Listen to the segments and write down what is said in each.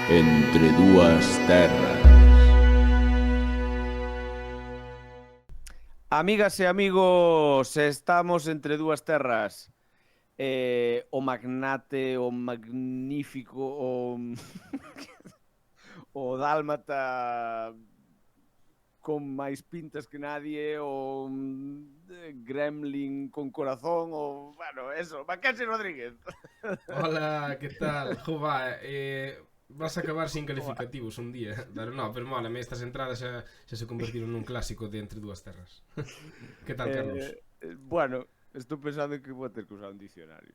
Entre dúas terras. Amigas e amigos, estamos entre dúas terras. O magnate, o magnífico, o dálmata con máis pintas que nadie, o gremlin con corazón, o, bueno, eso, Mackenzie Rodríguez. Hola, que tal? Jova, vas a acabar sin calificativos un día. Pero mola, estas entradas xa se convertiron nun clásico de Entre dúas terras. Que tal, Carlos? Bueno, estou pensando que vou ter que usar un dicionario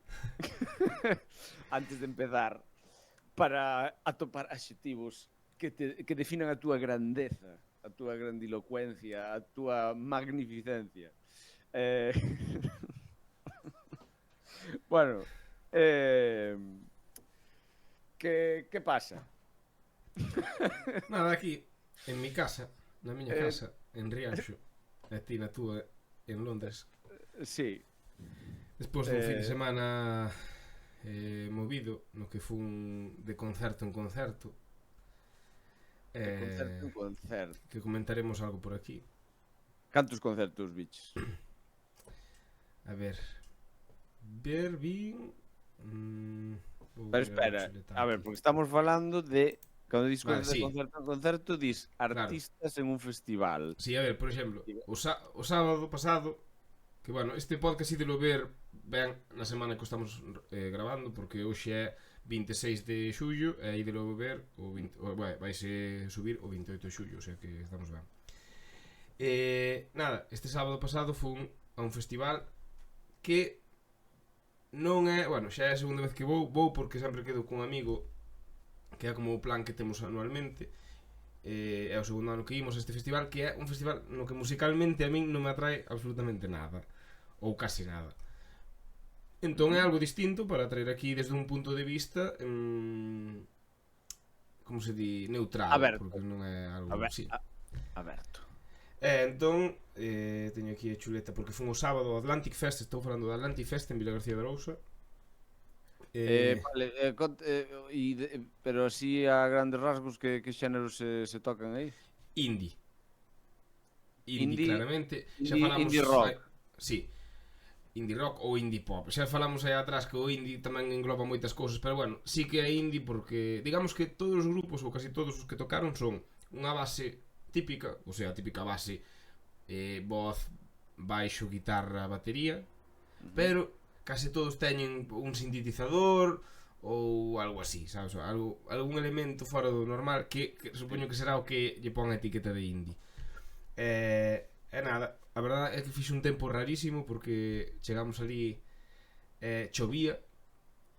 antes de empezar para atopar adxetivos que definan a túa grandeza, a túa grandilocuencia, a túa magnificencia. Bueno, que pasa? Nada, aquí, en mi casa, na miña casa, en Rianxo, e ti na túa, en Londres. Sí. Despois dun fin de semana movido, no que fun de concerto en concerto. De concerto en concerto. Que comentaremos algo por aquí. Cantos concertos biches? A ver, vin... Pero espera, a ver, porque estamos falando de... Cando dis Vale, de sí. concerto en concerto, dis artistas en un festival. Sí, a ver, por exemplo, o sábado pasado, que, bueno, este podcast ídelo ver ben na semana que estamos grabando, porque hoxe é 26 de xullo, e ídelo ver vaise subir o 28 de xullo, o sea que estamos ben. Nada, este sábado pasado fun a un festival que non é, bueno, xa é a segunda vez que vou porque sempre quedo cun amigo, que é como o plan que temos anualmente. É o segundo ano que imos a este festival, que é un festival no que musicalmente a min non me atrae absolutamente nada, ou casi nada. Entón é algo distinto para traer aquí desde un punto de vista como se di, neutral, aberto. porque non é algo así. Aberto. Entón, teño aquí a chuleta porque fun o sábado ao Atlantic Fest, estou falando do Atlantic Fest en Vilagarcía de Arousa. Vale, pero así a grandes rasgos que xéneros se tocan aí? Indie, Indie, claramente. Xa falamos, indie rock. Sí, indie rock ou indie pop. Xa falamos aí atrás que o indie tamén engloba moitas cousas, pero bueno, sí que é indie porque digamos que todos os grupos ou casi todos os que tocaron son unha base típica, ou sea, a típica base voz, baixo, guitarra, batería, pero case todos teñen un sintetizador ou algo así, sabes? Algún elemento fora do normal que supoño que será o que lle pon a etiqueta de indie. E nada, a verdade é que fixe un tempo rarísimo porque chegamos ali, chovía,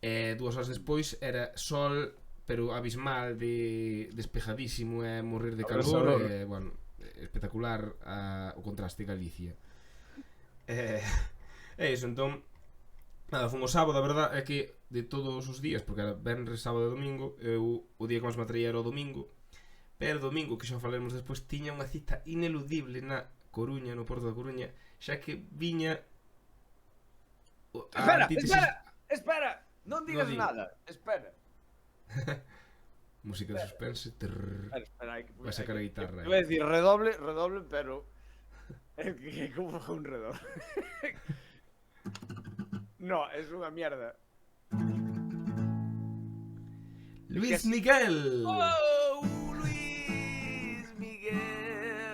e 2 horas despois era sol, pero abismal, despejadísimo, e morrer de calor, e, bueno, espectacular o contraste Galicia. É iso, entón nada, fun o sábado, a verdade é que de todos os días, porque era venres, sábado e domingo, o día que máis me atraía era o domingo, pero o domingo, que xa falaremos despois, tiña unha cita ineludible na Coruña, no Porto da Coruña, xa que viña Espera, non digas nada, espera. Música de suspense. Espera, vai sacar a guitarra. Voy a decir redoble, pero como fue un redoble. No, es una mierda. Luis Miguel. Oh, Luis Miguel.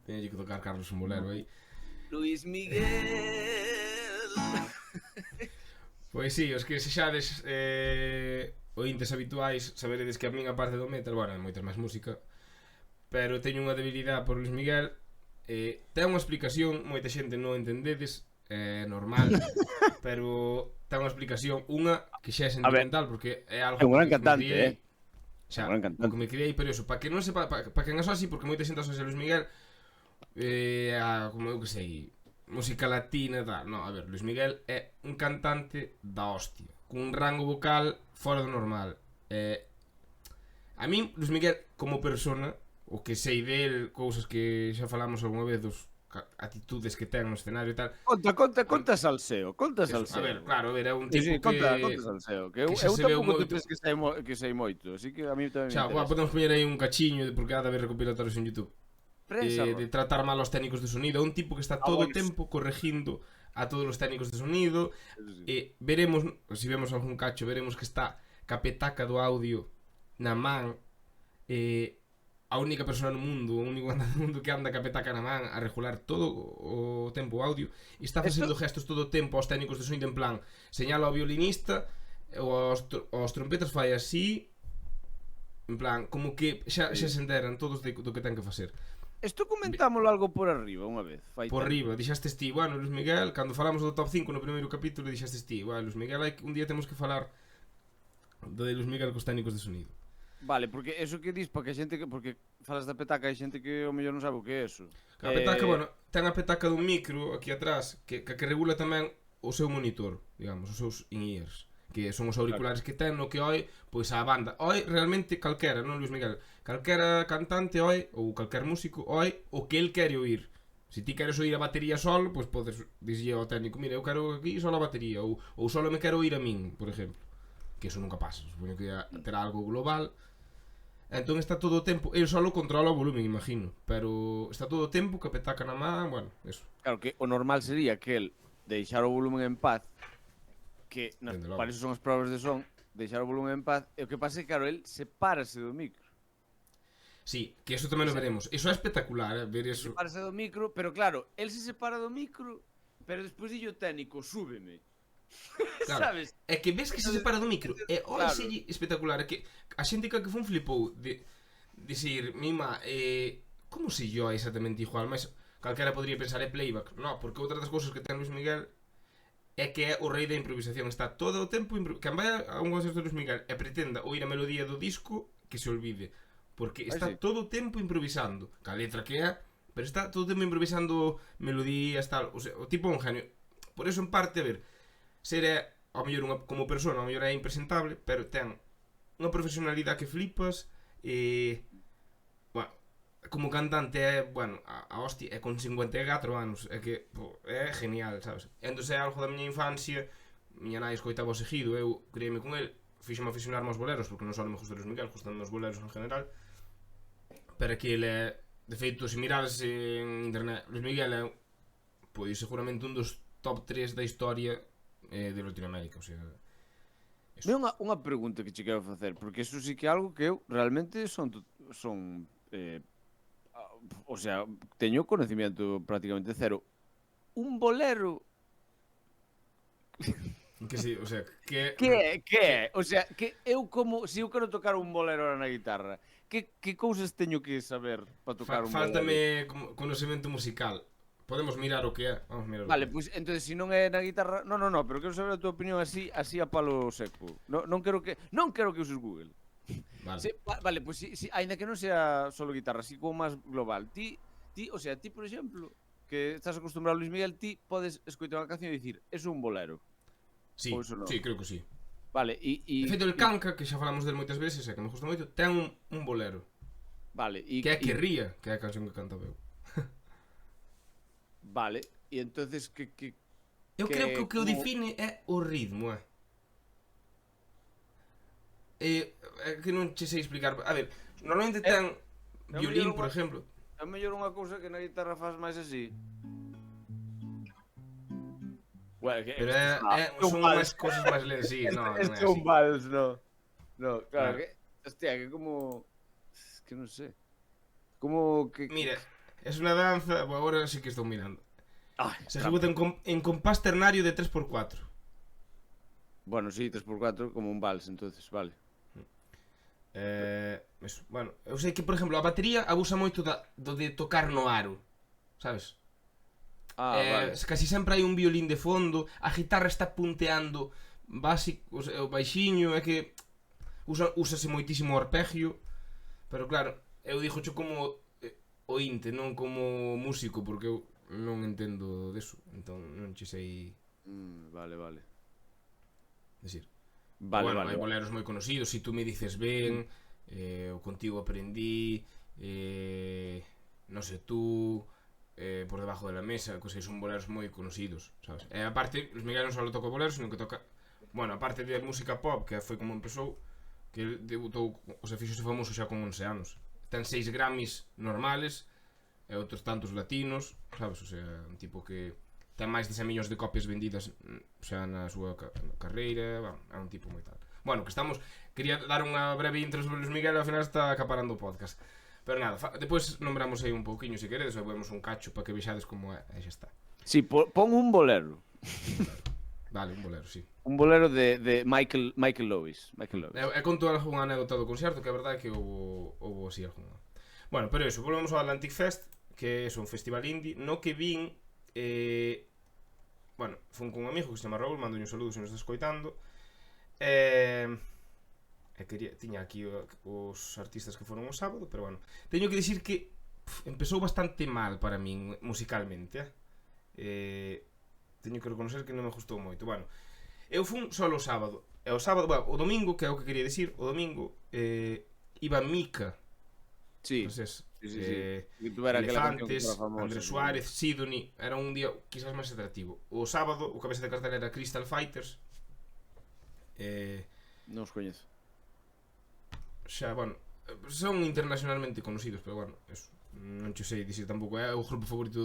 Teño que tocar Carlos un bolero aí. Luis Miguel. Pois sí, os que sexades ointes habituais saberedes que a min, a parte do metal, bueno, hai moitas máis música, pero teño unha debilidade por Luis Miguel. Ten unha explicación, moita xente non entendedes, é normal, pero ten unha explicación, unha que xa é sentimental, porque é algo que me cantante, criei, xa, que me criei, pero eso, para que non sepa, para que non así, porque moita xente asocia a Luis Miguel como eu que sei, música latina, tal. No, a ver, Luis Miguel é un cantante da hostia, cun rango vocal fora do normal. A min, Luis Miguel, como persona, o que sei del, cousas que xa falamos algunha vez dos atitudes que ten no escenario e tal. Conta salseo, conta Eso, salseo. a ver, claro, é un Sí, tipo conta salseo, que eu xa se veu tampouco te moito. penses que sei moito, así que a mí tamén me Xa, interesa. podemos poñer aí un cachiño porque ha de haber recopilatorios en YouTube. Prensa, De tratar mal aos técnicos de sonido. É un tipo que está todo o bueno, tempo corregindo a todos os técnicos de sonido. sí. Veremos, se vemos algún cacho, veremos que está ca petaca do audio na man. A única persona no mundo, o único anda no mundo que anda ca petaca na man a regular todo o tempo o audio. E está facendo gestos todo o tempo aos técnicos de sonido en plan, señala ao violinista ou aos trompetas fai así, en plan, como que xa se enteran todos do que ten que facer. Isto comentámoslo algo por arriba unha vez. Por arriba, dixastes ti, bueno, Luis Miguel, cando falamos do top 5 no primeiro capítulo, dixastes ti, bueno, Luis Miguel, un día temos que falar de Luis Miguel cos técnicos de sonido. Vale, porque eso que dis, porque a xente que porque falas da petaca, hai xente que o mellor non sabe o que é eso. A petaca, bueno, ten a petaca dun micro aquí atrás que regula tamén o seu monitor, digamos, os seus in-ears, que son os auriculares que ten no que oi, pois a banda, oi realmente calquera, non Luis Miguel, calquera cantante oi, ou calquer músico oi, o que el quere oír. Se ti queres oír a batería solo, pois podes dicir ao técnico, mira, eu quero aquí solo a batería, ou solo me quero oír a min, por exemplo. Que eso nunca pasa, supoño que terá algo global. Entón está todo o tempo, el solo controla o volumen, imagino, pero está todo o tempo que petaca na man, bueno, eso. Claro que o normal sería que el deixar o volumen en paz, que para iso son as probas de son, deixar o volumen en paz, e o que pasa é que, claro, el sepárase do micro. Sí, que eso tamén o veremos. Eso é espectacular, ver eso. Sepárase do micro, pero claro, el se separa do micro, pero despois dillo técnico, súbeme. Claro, Sabes? é que ves que se separa do micro. É Claro. espectacular, é que a xente que fun flipou de dicir, mima, como se yo é exactamente igual, mas calquera podría pensar é playback. No, porque outra das cousas que ten Luis Miguel é que é o rei da improvisación. Está todo o tempo quen vai a un concerto de Luis Miguel e pretenda oír a melodía do disco, que se olvide, porque está todo o tempo improvisando, ca letra que é, pero está todo o tempo improvisando melodías, tal, o sea, o tipo é un genio. Por eso, en parte, a ver, ser é, ao mellor, como persona, ao mellor é impresentable, pero ten unha profesionalidade que flipas, bueno, como cantante é, bueno, a hostia, é con 54 anos, é que, é genial, sabes? Entón é algo da miña infancia, miña nai escoitaba o seguido, eu criei-me con el, fíxome aficionarme aos boleros, porque non só me gusta Luis Miguel, gustan os boleros en general, pero que ele é, de feito, se mirades en internet, Luis Miguel é, pois, seguramente un dos top 3 da historia de Latinoamérica, o sea... Unha pregunta que che quero facer, porque eso sí que é algo que eu realmente son o sea, teño conocimiento prácticamente cero. Un bolero que sí, o sea, que é? O sea, que eu como se eu quero tocar un bolero na guitarra, que cousas teño que saber para tocar un bolero? Faltame conocemento musical. Podemos mirar o que é. Vamos mirar. Vale, pois entonces se non é na guitarra, no, pero quero saber a tua opinión así a palo seco. Non quero que uses Google. Vale. Vale, pois si aínda que non sea solo guitarra, así como máis global. Ti, o sea, ti por exemplo, que estás acostumbrado a Luis Miguel, ti podes escoitar unha canción e dicir, "Es un bolero". Sí, no. sí, creo que sí. Vale, De feito, el Canca, que xa falamos del moitas veces, e que me gusta moito, ten un bolero. Vale, que é que ría, que é a canción que canta eu. Vale, e entonces eu creo que o que o define é o ritmo, que non che sei explicar. A ver, normalmente ten violín, por exemplo. É mellor unha cousa que na guitarra faz máis así. Bueno, pero son unhas cousas máis lentas, sí, non é así. Son vals, no, claro, que, hostia, que como... que non sei. Como que... Mira, es unha danza, agora sí que estou mirando. Se ejecuta en compás ternario de 3x4. Bueno, sí, 3x4 como un vals, entonces, vale. Eso, bueno, eu sei que, por exemplo, a batería abusa moito do de tocar no aro, sabes? Vale. Casi sempre hai un violín de fondo, a guitarra está punteando básico, o baixiño, é que úsase moitísimo o arpegio, pero claro, eu dixocho como ointe, non como músico, porque eu non entendo deso, entón non che sei... Vale. Decir. Vale. Hai boleros moi conocidos, Si tú me dices ben, o Contigo aprendí, non sei tú, Por debajo de la mesa, que son boleros moi conocidos, sabes? E aparte, Luis Miguel non só toca boleros, sino que toca, bueno, aparte de música pop, que foi como empezou, que ele debutou, o sea, fixose famoso xa con 11 anos. Ten 6 Grammys normales e outros tantos latinos, sabes? O sea, un tipo que ten máis de 100 millóns de copias vendidas xa na súa carreira, bueno, é un tipo moi tal. Bueno, que estamos, quería dar unha breve intro sobre Luis Miguel e ao final está acaparando o podcast. Pero nada, depois nombramos aí un pouquiño se queredes, ou vemos un cacho para que vexades como é, e xa está. Si, pon un bolero. Vale, un bolero, sí. Un bolero de Michael Lewis. E conto algunha anécdota do concerto, que a verdade é que houve así algunha. Bueno, pero eso, volvemos ao Atlantic Fest, que é un festival indie, no que vin, bueno, fun con un amigo que se chama Raúl, mando un saludo se nos está escoitando, tiña aquí os artistas que foron o sábado, pero bueno, teño que dicir que empezou bastante mal para min musicalmente, teño que reconocer que non me gustou moito. Bueno, eu fun só o sábado. E o sábado, bueno, o domingo, que é o que quería dicir, o domingo iba Mika. Sí, Entonces, sí. Elefantes, Andrés Suárez, Sidonie. Era un día quizás máis atractivo. O sábado, o cabeza de cartel era Crystal Fighters. Non os coñezo. Xa, bueno, son internacionalmente conocidos, pero bueno, eso, non che sei dicir tampouco. É o grupo favorito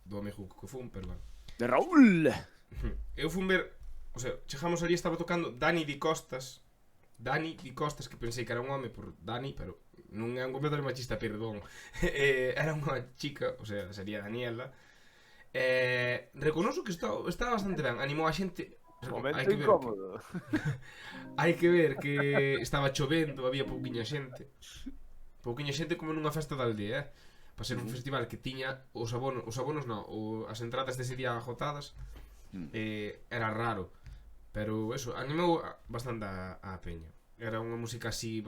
do amigo que fun, pero bueno. De Raúl. Eu fun ver, o sea, chegamos ali e estaba tocando Dani Di Costas, que pensei que era un home por Dani, pero non é un completamente machista, perdón. Era unha chica, o sea, sería Daniela. Reconoso que estaba bastante ben, animou a xente. Momento incómodo. Hai que ver que estaba chovendo, había pouquiña xente como nunha festa da aldea, para ser un festival que tiña os abonos non, as entradas dese día agotadas. Era raro, pero eso, animou bastante a peña. Era unha música así,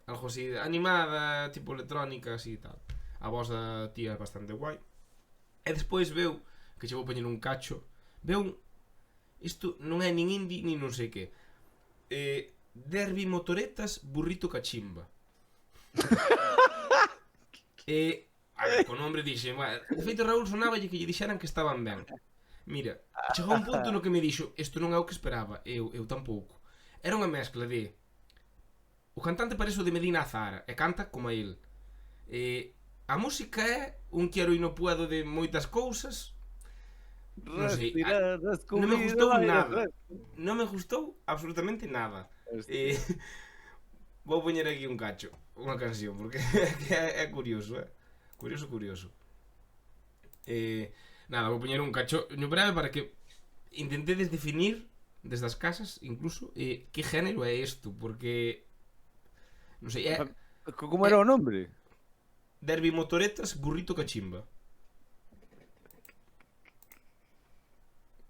algo así animada, tipo electrónica, así e tal. A voz da tía é bastante guai. E despois veu, que che vou poñer un cacho, isto non é nin indie nin non sei que, Derby Motoretas Burrito Cachimba. Con nombre dixe, de feito Raúl sonáballe que lle dixeran que estaban ben. Mira, chegou un punto no que me dixo, isto non é o que esperaba, eu tampouco. Era unha mezcla de, o cantante parece o de Medina Azara e canta como a el. A música é un quiero e non puedo de moitas cousas. Non sei, non me gustou nada. Non me gustou absolutamente nada. Vou poñer aquí un cacho, unha canción, porque é curioso, curioso. Nada, vou poñer un cacho no breve para que intentedes definir desde as casas, incluso, que género é isto, porque non sei, como era o nombre? Derby Motoretas Burrito Cachimba.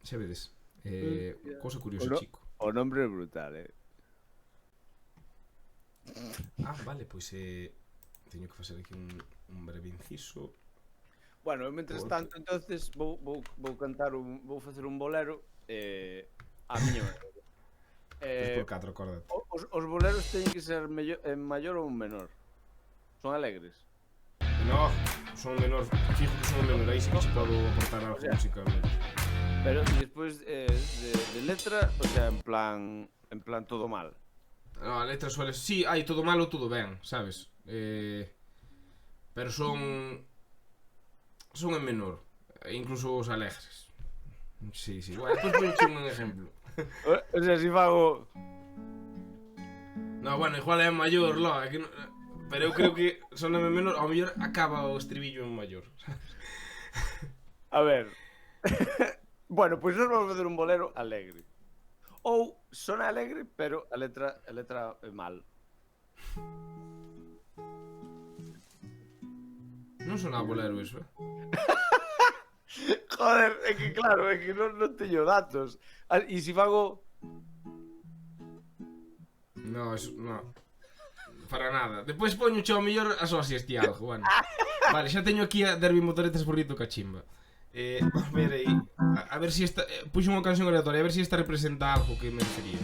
Xa vedes, cousa curiosa, chico. O nombre é brutal, Vale, pois teño que facer aquí un breve inciso. Bueno, mentres tanto, entonces vou cantar vou facer un bolero a miña maneira. 3x4, acórdate. Os boleros teñen que ser en maior ou menor. Son alegres. No, son menor, fijo que son menor, aí sí que se podo aportar algo musicalmente. Pero despois de letra, o sea, en plan todo mal. No, a letra suele... Sí, hai todo mal ou todo ben, sabes? Pero son en menor, incluso os alegres. Sí, bueno, despois ponche un exemplo. O sea, si fago... No, bueno, igual é maior, pero eu creo que son en menor, ao mellor acaba o estribillo en maior. A ver... Bueno, pois nós vamos facer un bolero alegre. Ou sona alegre, pero a letra é mal. Non sona bolero iso, Joder, é que claro, é que non teño datos. E se fago... No, eso, no. Para nada. Depois poño ao mellor asocias ti algo, bueno. Vale, xa teño aquí a Derby Motoretas Burrito Cachimba. Vamos ver aí. A ver si esta... Puxo unha canción aleatoria, a ver si esta representa algo que me refería.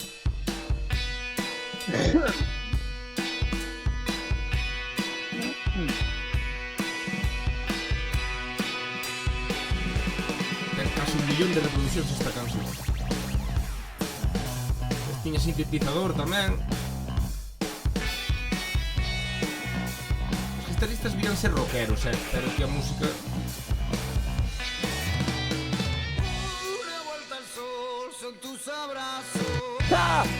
casi 1 millón de reproduccións esta canción. Tiña sintetizador tamén. Os guitarristas vían ser rockeros, pero que a música... Una vuelta al sol son tus abrazos.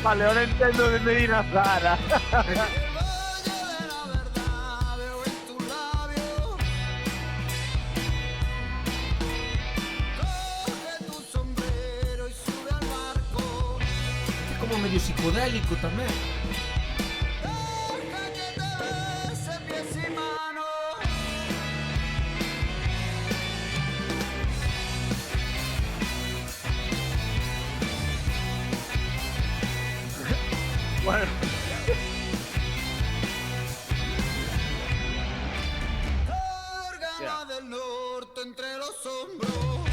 Vale, ahora entiendo de Medina Zara. El valle de la verdad veo en tus labios. Coge tu sombrero y sube al barco. É como medio psicodélico tamén. Deja que te bese pies y manos. Bueno, Córgama del norte entre los hombros.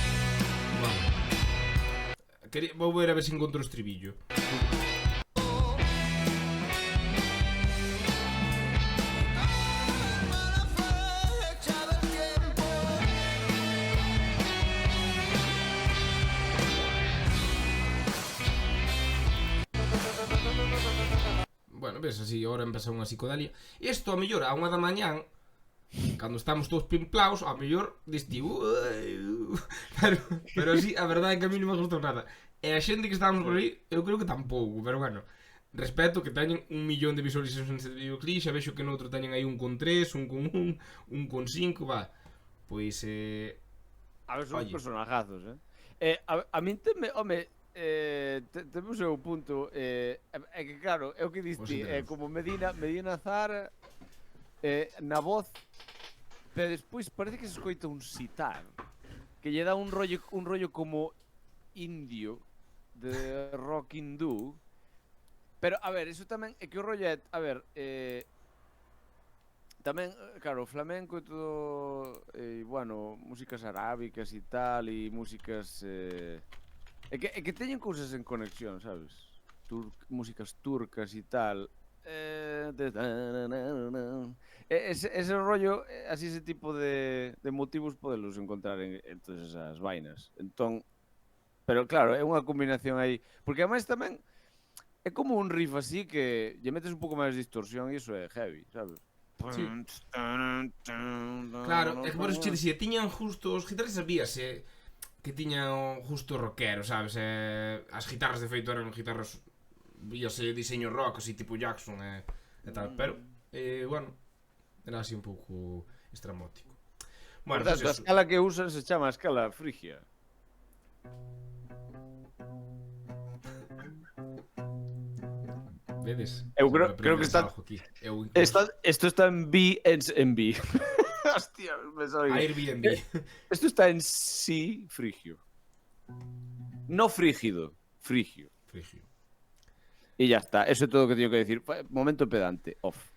Vou ver a ver se encontro o estribillo. Mala flecha del tiempo. Bueno, ves así, ahora empeza unha psicodelia. Isto, a mellor, a 1 da mañán, cando estamos todos pimplaos, a mellor diste pero así, a verdade é que a mí non me gustou nada. E a xente que estábamos por aí, eu creo que tampouco, pero bueno, respeto que teñen 1 millón de visualizacións neste videoclip, xa vexo que noutro teñen aí 1,3, 1,1, 1,5, va. Pois, a ver, son Oye. personajazos, a min teme, home, temos o punto, é que claro, é o que Vos diste, enteros. como Medina Zara, na voz, pero despois parece que se escoita un sitar, que lle dá un rollo como indio, de rock hindú, pero, a ver, eso tamén, é que o rollo é, a ver, tamén, claro, o flamenco e todo, bueno, músicas arábicas e tal, e músicas, é que teñen cousas en conexión, sabes? Músicas turcas e tal. Ese rollo, así ese tipo de motivos podelos encontrar en todas esas vainas. Entón, pero claro, é unha combinación aí, porque ademais tamén é como un riff así que lle metes un pouco máis de distorsión e iso é heavy, sabes? Sí. Claro, é que por eso che dicía, tiñan justo, os guitarristas víase que tiñan justo rockero, sabes? As guitarras de feito eran guitarras, víase diseño rock, así tipo Jackson e tal, pero, bueno, era así un pouco estramótico. Bueno, Por pues tanto, a eso. escala que usan se chama a escala frigia. Vedes? Eu creo- Sempre creo que está- algo aquí. Eu incluso- Esto está en B, en B. Hostia, me sale. Airbnb. Esto está en sí frigio. No frígido, frigio. Frigio. Y ya está, eso é todo o que teño que decir. Momento pedante, off.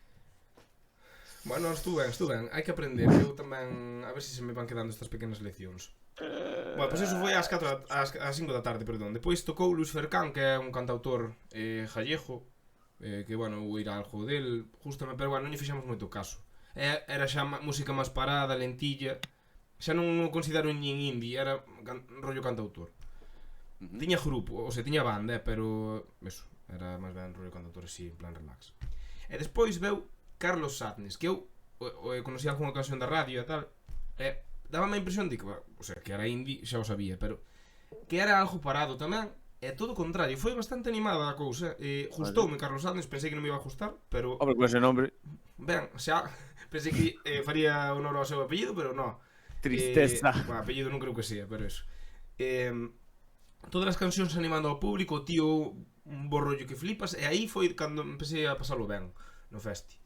Bueno, estuve ben. Hai que aprender. Eu tamén, a ver se me van quedando estas pequenas leccións. Bueno, pois eso foi ás 5 da tarde, perdón. Depois tocou Luis Fercán, que é un cantautor gallego, que, bueno, vou ir a algo del, justamente, pero, bueno, non lle fixamos moito caso. Era xa música máis parada, lentilla, xa non o considero nin indie, era rollo cantautor. Tiña grupo, ou sea, tiña banda, pero, eso, era máis ben rollo cantautor así, en plan relax. E despois veu Carlos Sadness, que eu conocí algunha canción da radio e tal, e dábame a impresión de que, o sea, que era indie, xa o sabía, pero que era algo parado tamén, e todo o contrario, foi bastante animada a cousa. Gustoume Carlos Sadness, pensei que non me iba a gustar, pero Hombre, con ese nombre. ben, xa pensei que faría honor ao seu apellido, pero non. Tristeza. Bueno, apellido non creo que sea, pero eso. Todas as cancións animando ao público, tío, un bo rollo que flipas, e aí foi cando empecé a pasalo ben no festi.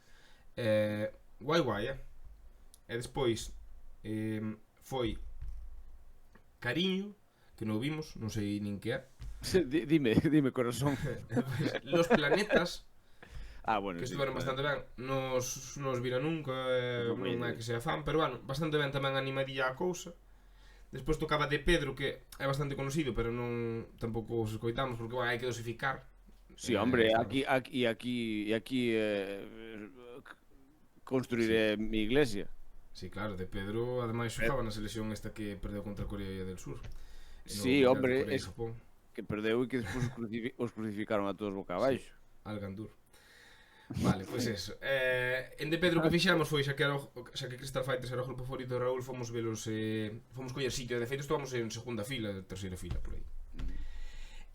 Guai, E despois foi Cariño, que non vimos, non sei nin que é. Dime, corazón. Los Planetas, Ah, bueno, que sí, estiveron claro. bastante ben. Nos vira nunca, non é que sea fan, pero, bueno, bastante ben tamén animadilla a cousa. Despois tocaba De Pedro, que é bastante conocido, pero non tampouco os escoitamos, porque, bueno, hai que dosificar. Sí, hombre, Claro. aquí construiré mi iglesia. Sí, claro, De Pedro ademais xogaba na selección esta que perdeu contra Corea del Sur. Sí, hombre, Corea e Japón. que perdeu e que despois os crucificaron a todos boca abaixo. Algandur. Vale, pois eso. En De Pedro o que fixemos foi xa que Crystal Fighters era o grupo favorito de Raúl, fomos velos, fomos coller sitio, de feito estábamos en segunda fila, terceira fila por aí.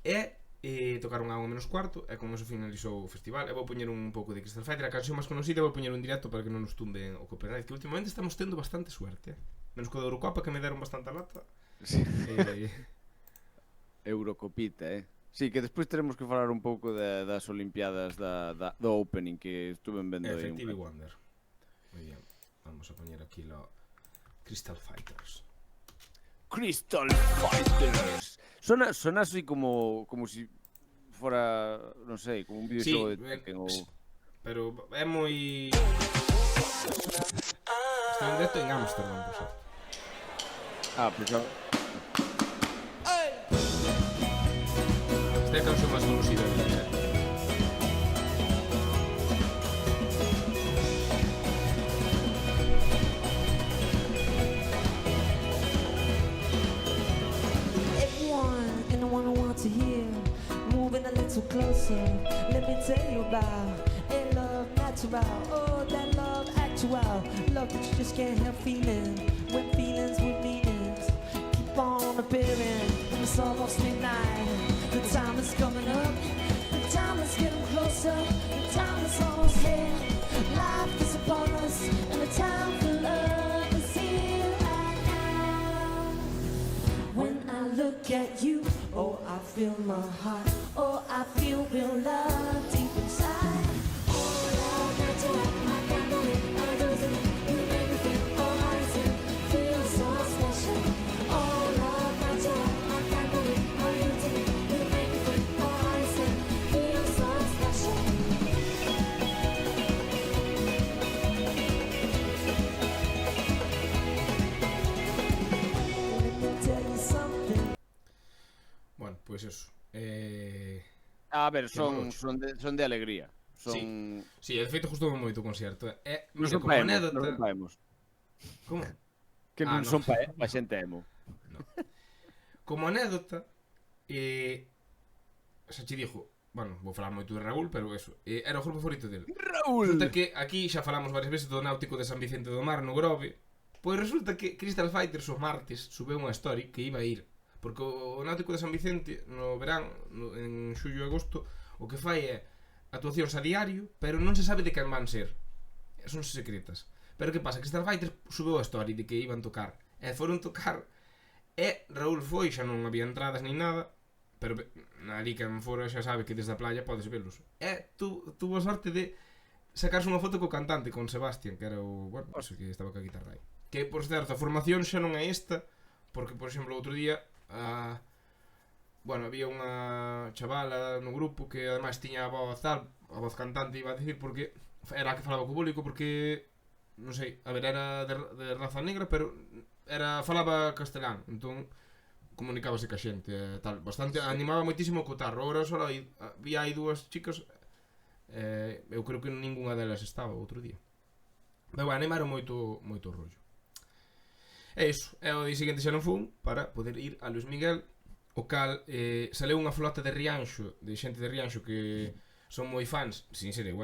E tocaron a 1:15 e con eso finalizou o festival. E vou poñer un pouco de Crystal Fighter, a canción máis conocida, vou poñer un directo para que non nos tumben o copyright, que últimamente estamos tendo bastante suerte, menos co da Eurocopa que me deron bastante lata. Sí. E Eurocopita, Sí, que despois teremos que falar un pouco das Olimpiadas do Opening que estuve vendo aí. Effective Wonder. Muy bien. Vamos a poñer aquí lo Crystal Fighters. Crystal Fighters. Sona así como si fora, non sei, como un videoxogo de Tekken ou... Pero é moi... Está en directo en Amsterdam, por certo. Pois xa... Esta é a canción máis conocida de la Anyone who wants to hear, moving a little closer. Let me tell you about a love natural. Oh, that love actual, love that you just can't help feeling. When feelings with meanings keep on appearing, and it's almost midnight. The time is coming up. The time is getting closer. The time is almost here. Life is upon us, and the time for love is here right now. When I look at you, oh, I feel my heart. Oh, I feel real love deep inside. Oh, love, natural, I can't believe I lose it. You make me feel alright, feel so special. Oh, love, natural, I can't believe I lose it. You make me feel alright, feel so special. Let me tell you something. Bueno, pois eso. A ver, son de alegría. Son... Sí, de feito gustou moito o concerto. Non Mira, son como pa emo, anécdota... non son pa emos. Como? Que non no. son pa xente emo. Como anécdota, xa che dixo, bueno, vou falar moito de Raúl, pero eso, era o grupo favorito dele. Raúl! Resulta que aquí xa falamos varias veces do Náutico de San Vicente do Mar no Grove. Pois resulta que Crystal Fighters o martes subeu unha story que iba a ir, porque o Náutico de San Vicente no verán, en xullo e agosto, o que fai é actuacións a diario, pero non se sabe de quen van ser. Son secretas. Pero que pasa? Crystal Fighters subeu a story de que iban tocar. E foron tocar. E Raúl foi, xa non había entradas nin nada. Pero ali quen fora xa sabe que desde a playa podes velos. E tuvo a sorte de sacarse unha foto co cantante, con Sebastián, que era o... Bueno, o que estaba ca guitarra aí. Que, por certo, a formación xa non é esta, porque, por exemplo, outro día... Bueno, había unha chavala no grupo que ademais tiña a voz tal, a voz cantante iba a decir, porque era a que falaba co público, porque non sei, a ver, era de raza negra, pero falaba castelán, entón comunicábase ca xente, tal, bastante, animaba moitísimo co tarro. Agora só había aí dúas chicas, eu creo que ningunha delas estaba outro día, pero bueno, animaron moito o rollo. E iso, e o día seguinte xa non fun para poder ir a Luis Miguel, o cal saleu unha flota de Rianxo, de xente de Rianxo que son moi fans, sin ser eu,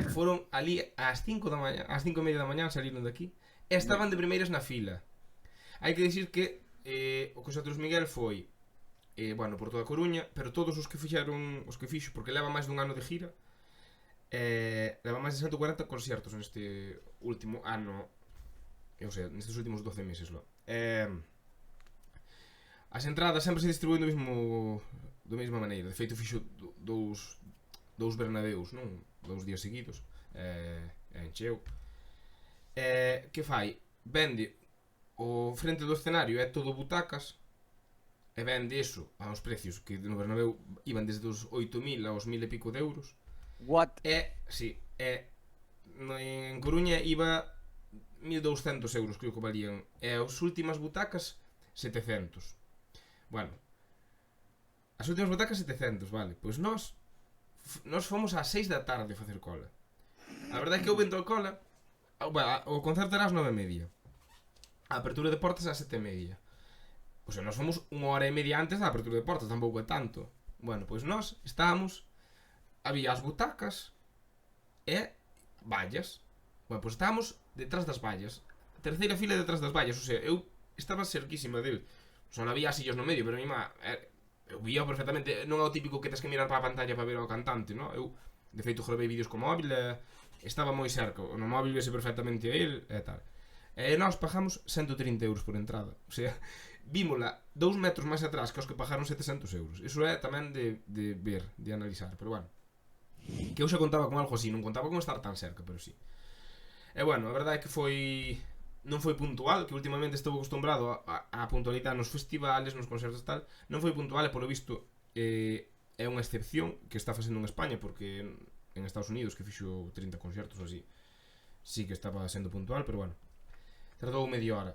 foron ali ás 5 da mañá, ás 5:30 da mañá saliron de aquí e estaban de primeiras na fila. Hai que dicir que o concerto de Luis Miguel foi bueno, por toda a Coruña, pero todos os que fixo, porque leva máis dun ano de gira, leva máis de 140 concertos neste último ano, ou sea, nestes últimos 12 meses lo. As entradas sempre se distribúen da mesma maneira. De feito fixo dous Bernabeus, non? 2 días seguidos, encheu. Que fai? Vende o frente do escenario, é todo butacas, e vende eso aos precios que no Bernabéu iban desde os 8.000 aos 1.000 e pico de euros. What? Sí, en Coruña iba 1.200 euros, creo que valían, e as últimas butacas 700. Bueno, as últimas butacas 700, vale. Pois nós fomos ás 6 da tarde a facer cola. A verdade é que houve entón cola. O concerto era ás 9:30. A apertura de portas ás 7:30. O sea, nós fomos 1 hora e media antes da apertura de portas, tampouco é tanto. Bueno, pois nós estábamos, había as butacas e vallas. Bueno, pois estábamos detrás das vallas, terceira fila detrás das vallas, o sea, eu estaba cerquísima del. Só non había sillos no medio, pero a mí eu vía perfectamente, non é o típico que tens que mirar para a pantalla para ver ao cantante, non? Eu, de feito, gravei vídeos co móvil e estaba moi cerca, no móvil vese perfectamente a ele e tal. E nós pagamos 130 euros por entrada, o sea, vímola 2 metros máis atrás que os que pagaron 700 euros. Iso é tamén de ver, de analizar, pero bueno, que eu xa contaba con algo así, non contaba con estar tan cerca, pero sí. E bueno, a verdade é que non foi puntual, que últimamente estou acostumbrado a puntualidade nos festivales, nos concertos e tal. Non foi puntual e polo visto é unha excepción que está facendo en España, porque en Estados Unidos, que fixo 30 concertos ou así, sí que estaba sendo puntual, pero bueno, tardou media hora.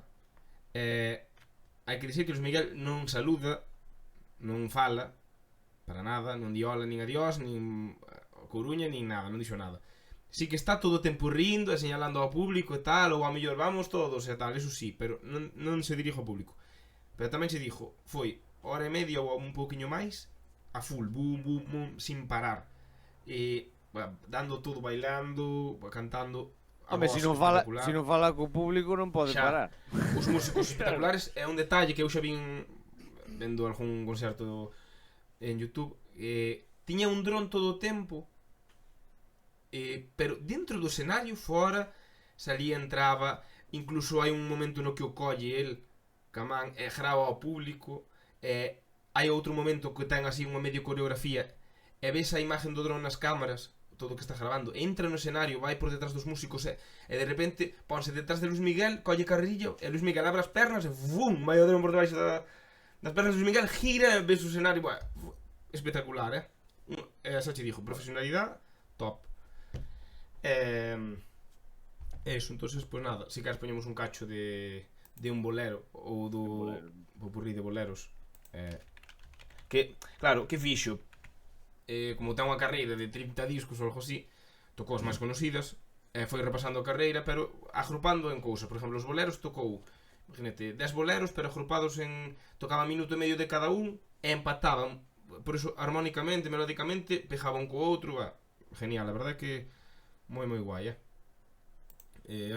Hai que dicir que Luis Miguel non saluda, non fala para nada, non di hola nin adiós, nin Coruña, nin nada, non dixo nada. Sí que está todo o tempo rindo e señalando ao público e tal, ou a mellor vamos todos e tal, eso sí, pero non se dirijo ao público. Pero tamén se dixo, foi hora e media ou un pouquiño máis a full, boom, boom, boom, sin parar, e dando todo, bailando, cantando. Home, se non fala co público non pode parar. Os músicos espectaculares é un detalle que eu xa vin vendo algún concerto en YouTube. Tiña un dron todo o tempo, pero dentro do escenario, fora, salía, entraba. Incluso hai un momento no que o colle el camán e grava ao público. Hai outro momento que ten así unha medio coreografía e ves a imagen do dron nas cámaras, todo o que está grabando, entra no escenario, vai por detrás dos músicos e de repente ponse detrás de Luis Miguel, colle carrillo e Luis Miguel abre as pernas e vum, vai o dron por debaixo das pernas de Luis Miguel, gira e ves o escenario, espectacular, esa che dixo, profesionalidade top. Eso, entonces, pues nada, si queres poñemos un cacho de un bolero ou do popurrí de boleros, que, claro, que fixo, como ten unha carreira de 30 discos ou algo así, tocou as máis conocidas, foi repasando a carreira, pero agrupando en cousas. Por exemplo, os boleros tocou, imagínate, 10 boleros, pero agrupados en, tocaba minuto e medio de cada un e empataban, por iso armónicamente, melódicamente, pejaban co outro. Genial, a verdade é que moi guai, a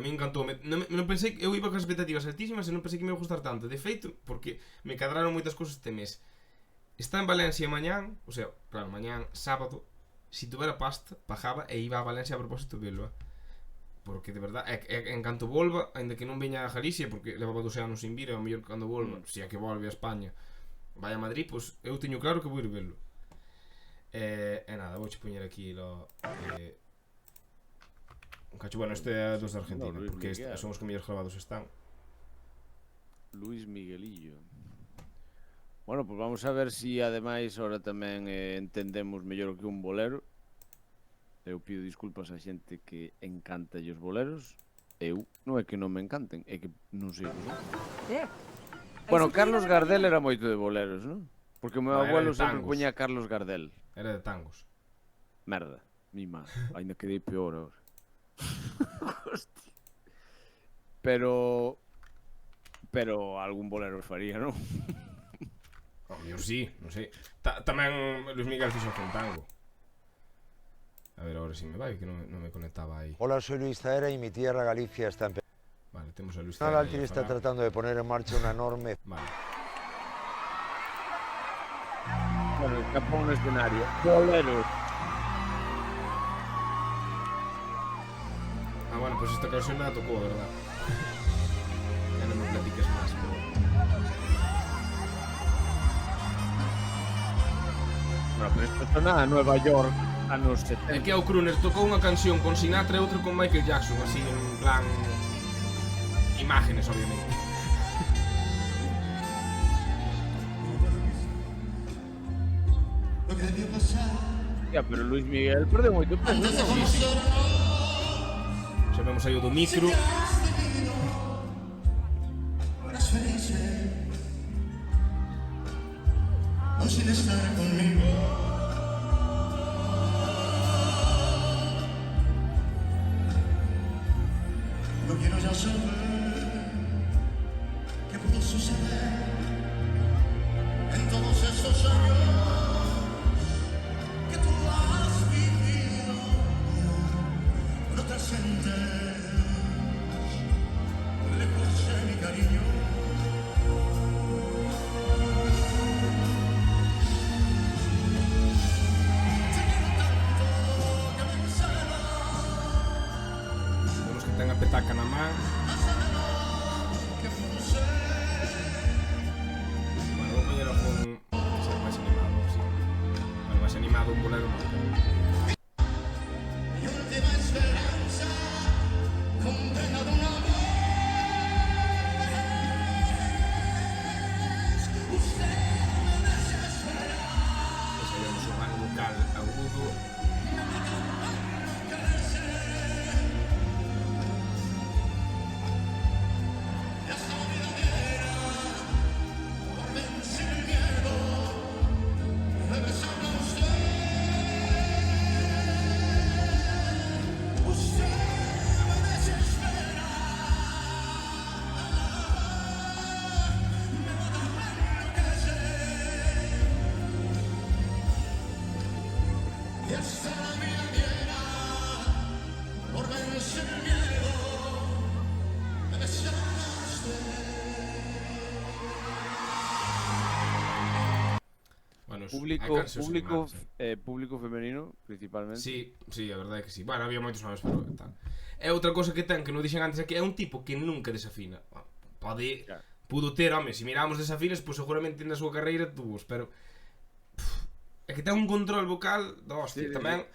mí encantou. Non pensei, eu iba con expectativas altísimas e non pensei que me ia gustar tanto. De feito, porque me cadraron moitas cousas este mes. Está en Valencia mañán, o sea, claro, mañán sábado, si tuvera pasta, pagaba e iba a Valencia a propósito de verlo, porque de verdad, en canto volva, ainda que non veña a Galicia, porque levaba 2 anos sin vir, e ao mellor cando volva, se é que volve a España, vai a Madrid, pois eu teño claro que vou ir verlo. E nada, vouche poñer aquí un cacho. Bueno, este é dos de Argentina, porque son os que mellor gravados están. Luis Miguelillo. Bueno, pues vamos a ver si ademais ahora tamén entendemos mellor o que un bolero. Eu pido disculpas a xente que encanta os boleros. Eu non é que non me encanten, é que non sei o que son. Bueno, Carlos Gardel era moito de boleros, non? Porque o meu abuelo sempre poñía Carlos Gardel. Era de tangos. Merda, mi má, ainda quedei peor ahora. Hostia. Pero algún bolero faría, non? Eu sí, non sei. Tamén Luis Miguel fixo un tango. A ver, ahora si me vai, que non me conectaba aí. Hola, soy Luis Zaera y mi tierra Galicia está empezando. Vale, temos a Luis Zaera. Altini está tratando de poner en marcha una enorme... Vale. Bueno, escapó un escenario. Boleros. Bueno, pues esta canción me la tocó, ¿verdad? Ya no me platiques más, pero... Bueno, pero esto suena a Nueva York, anos 70. É que o Crooner tocou unha canción con Sinatra e outra con Michael Jackson, así en plan... imágenes, obviamente. Ya, pero Luis Miguel perdeu moito peso. Sí. Xa vemos aí o do micro. Sin estar conmigo. No quiero ya saber qué pudo suceder un bolero nunca. Ese é un sobrano vocal agudo. Bueno, Público femenino, principalmente. sí, a verdade é que sí. Bueno, había moitos nomes, pero tal. E outra cosa que ten, que non dixen antes, é que é un tipo que nunca desafina. Pode... Claro. Pudo ter, home, se miramos desafinas, pois seguramente na súa carreira tuvos, pero... É que ten un control vocal da hostia. Sí, Tamén,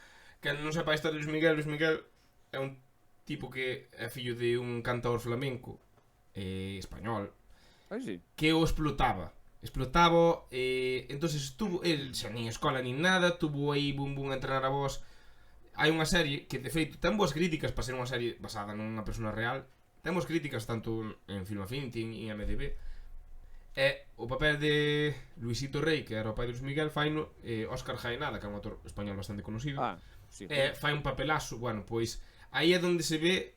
que non sepa a historia de Luis Miguel é un tipo que é fillo de un cantador flamenco español, Ai, sí. que o explotaba, entonces estuvo, el xa nin escola nin nada, tuvo aí bum a entrenar a voz. Hai unha serie que de feito ten boas críticas para ser unha serie basada nunha persona real, ten boas críticas tanto en Film Affinity e en IMDb. E o papel de Luisito Rey, que era o pai de Luis Miguel, faino Óscar Jaenada, que é un actor español bastante conocido. Sí. Fai un papelazo, bueno, pois aí é onde se ve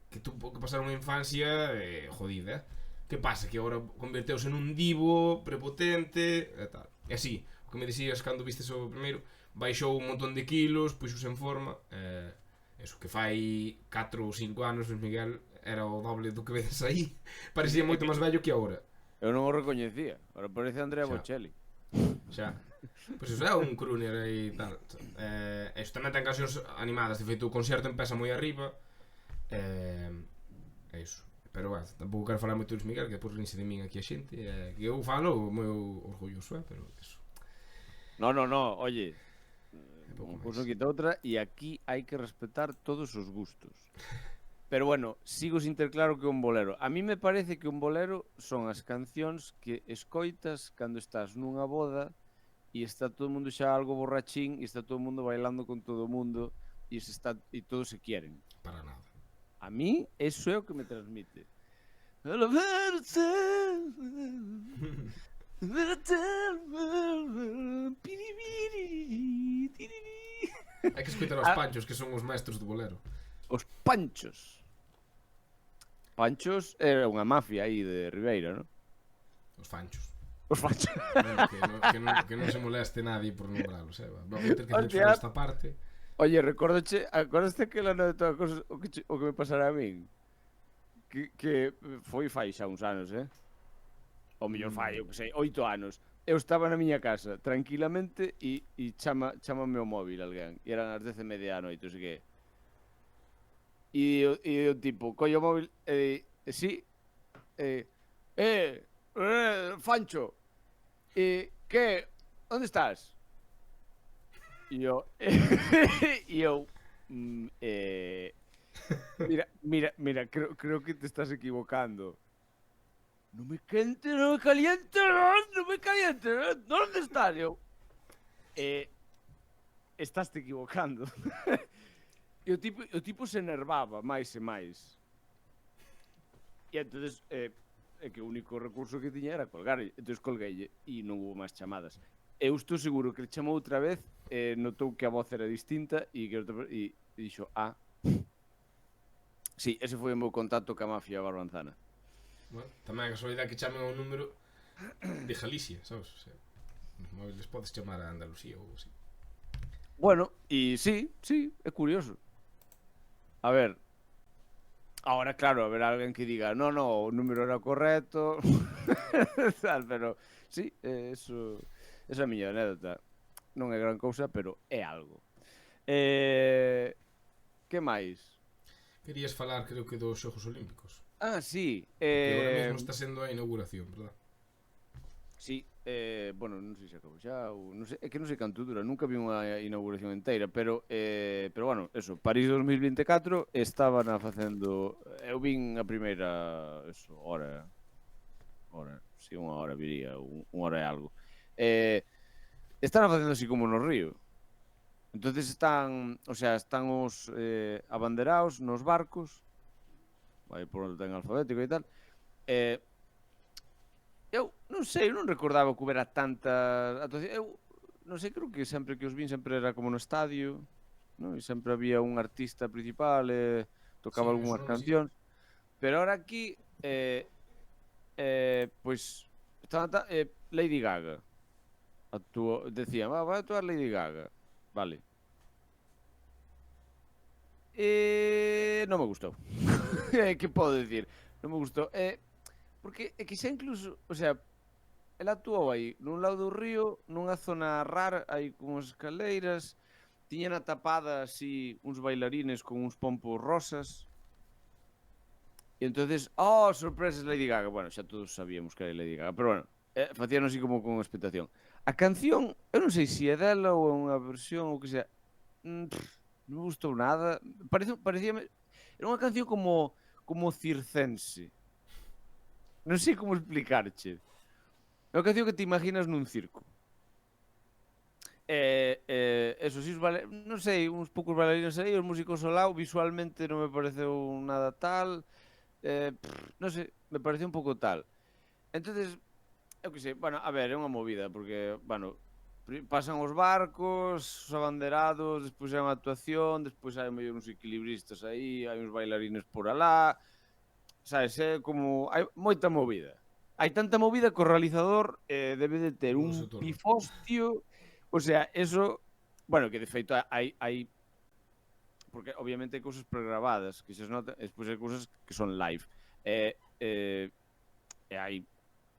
que tuvo que pasar unha infancia jodida. Que pasa? Que agora converteuse nun divo prepotente e tal. E así, o que me dixías cando vistes o primeiro, baixou un montón de kilos, puxose en forma. Eso, que fai 4 ou 5 anos Luis Miguel era o doble do que vedes aí. Parecía moito máis vello que agora. Eu non o recoñecía. Ahora parece Andrea Bocelli. Xa. Pois iso é un crooner aí e tal. Iso tamén ten cancións animadas. De feito, o concerto empeza moi arriba. É iso. Pero, bueno, tampouco quero falar moito de Luis Miguel, que depois rinse de min aquí a xente. Que eu falo moi orgulloso, pero iso. No, oye. Pouco Pois máis. non quita outra. E aquí hai que respetar todos os gustos. Pero bueno, sigo sin ter claro que é un bolero. A mí me parece que un bolero son as cancións que escoitas cando estás nunha boda e está todo o mundo xa algo borrachín e está todo o mundo bailando con todo o mundo e todos se quieren. Para nada. A mí, eso é o que me transmite. Hai que escoitar os Panchos, que son os maestros do bolero. Os Panchos. Panchos é unha mafia aí de Ribeira, non? Os Fanchos. Os Panchos. Que non se moleste nadie por nombralos, Vamos ter que Hostia. censurar esta parte. Oye, acordaste que la anécdota o que me pasara a min? Que foi fai xa uns anos, O mellor fai, eu que sei, 8 anos. Eu estaba na miña casa, tranquilamente, e chámame o móvil alguén. E eran as 10:30 da noite, o sei que. E o tipo, colle o móvil e sí, Fancho, que, onde estás? E eu, mira, creo que te estás equivocando. No me caliente, ¿dónde estás? Eu, estás te equivocando. E o tipo se enervaba máis e máis. E entonces é que o único recurso que tiña era colgar. Entonces colgueille e non hubo máis chamadas. Eu estou seguro que le chamou outra vez, notou que a voz era distinta e dixo, sí, ese foi o meu contacto ca mafia barbanzana. Bueno, tamén a casualidade que chamen ao número de Galicia, sabes? O sea, nos móviles podes chamar a Andalucía ou así. Bueno, e sí, é curioso. A ver, ahora claro, haberá alguén que diga no, o número era correcto tal, pero sí, eso é a miña anécdota. Non é gran cousa, pero é algo. Que máis? Querías falar, creo que, dos Xogos Olímpicos. Sí. Que agora mesmo está sendo a inauguración, verdad? Sí, bueno, non sei se acabou xa ou non sei, é que non sei canto dura, nunca vi unha inauguración inteira, pero bueno, eso, París 2024 estaban facendo, eu vin a primeira, eso, hora, si unha hora viría, unha hora e algo. Están facendo así como no río. Entonces están, o sea, están os abanderaos nos barcos, vai por onde ten alfabético e tal. Eu non sei, eu non recordaba que houbera tanta actuación. Eu non sei, creo que sempre que os vin sempre era como no estadio, non? E sempre había un artista principal e tocaba Sí, algunhas son así. cancións. Pero ahora aquí, pois, Lady Gaga. Decían, vai actuar Lady Gaga. Vale. Non me gustou. Que podo dicir? Non me gustou. Porque é que xa incluso, o sea, ela actuou aí nun lado do río, nunha zona rara, hai unhas escaleiras, tiñan tapada así uns bailarines con uns pompos rosas. E entonces, sorpresas Lady Gaga. Bueno, xa todos sabíamos que era Lady Gaga, pero bueno, facían así como con expectación. A canción, eu non sei se é dela ou é unha versión ou que sea, non me gustou nada. Parecíame, era unha canción como circense. Non sei como explicarche. É unha canción que te imaginas nun circo. Eso, si non sei, uns poucos bailarinos aí, os músicos ao lado, visualmente non me pareceu nada tal. Non sei, me pareceu un pouco tal. Entonces, eu que sei, bueno, a ver, é unha movida, porque, bueno, pasan os barcos, os abanderados, despois hai unha actuación, despois hai medio uns equilibristas aí, hai uns bailarines por alá, sabes, é como, hai moita movida. Hai tanta movida que o realizador debe de ter Non un sei todo. pifostio, o sea, eso, bueno, que de feito hai porque obviamente hai cousas pregrabadas, que se nota, despois hai cousas que son live. E hai,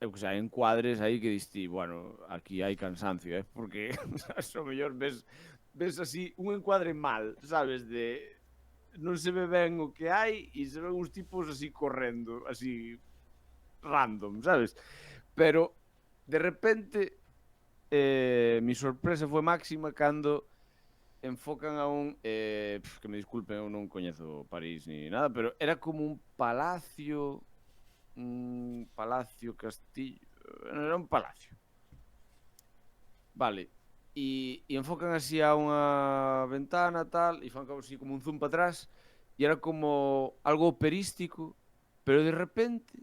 eu que sei, hai encuadres aí que diste, bueno, aquí hai cansancio, porque sabes, o mellor ves así un encuadre mal, sabes, de non se ve ben o que hai e se ven uns tipos así correndo, así random, sabes? Pero de repente mi sorpresa foi máxima cando enfocan a un que me disculpen, eu non coñezo París ni nada, pero era como un palacio castillo, era un palacio. Vale. E enfocan así a unha ventana tal, e fan así como un zoom para atrás, e era como algo operístico, pero de repente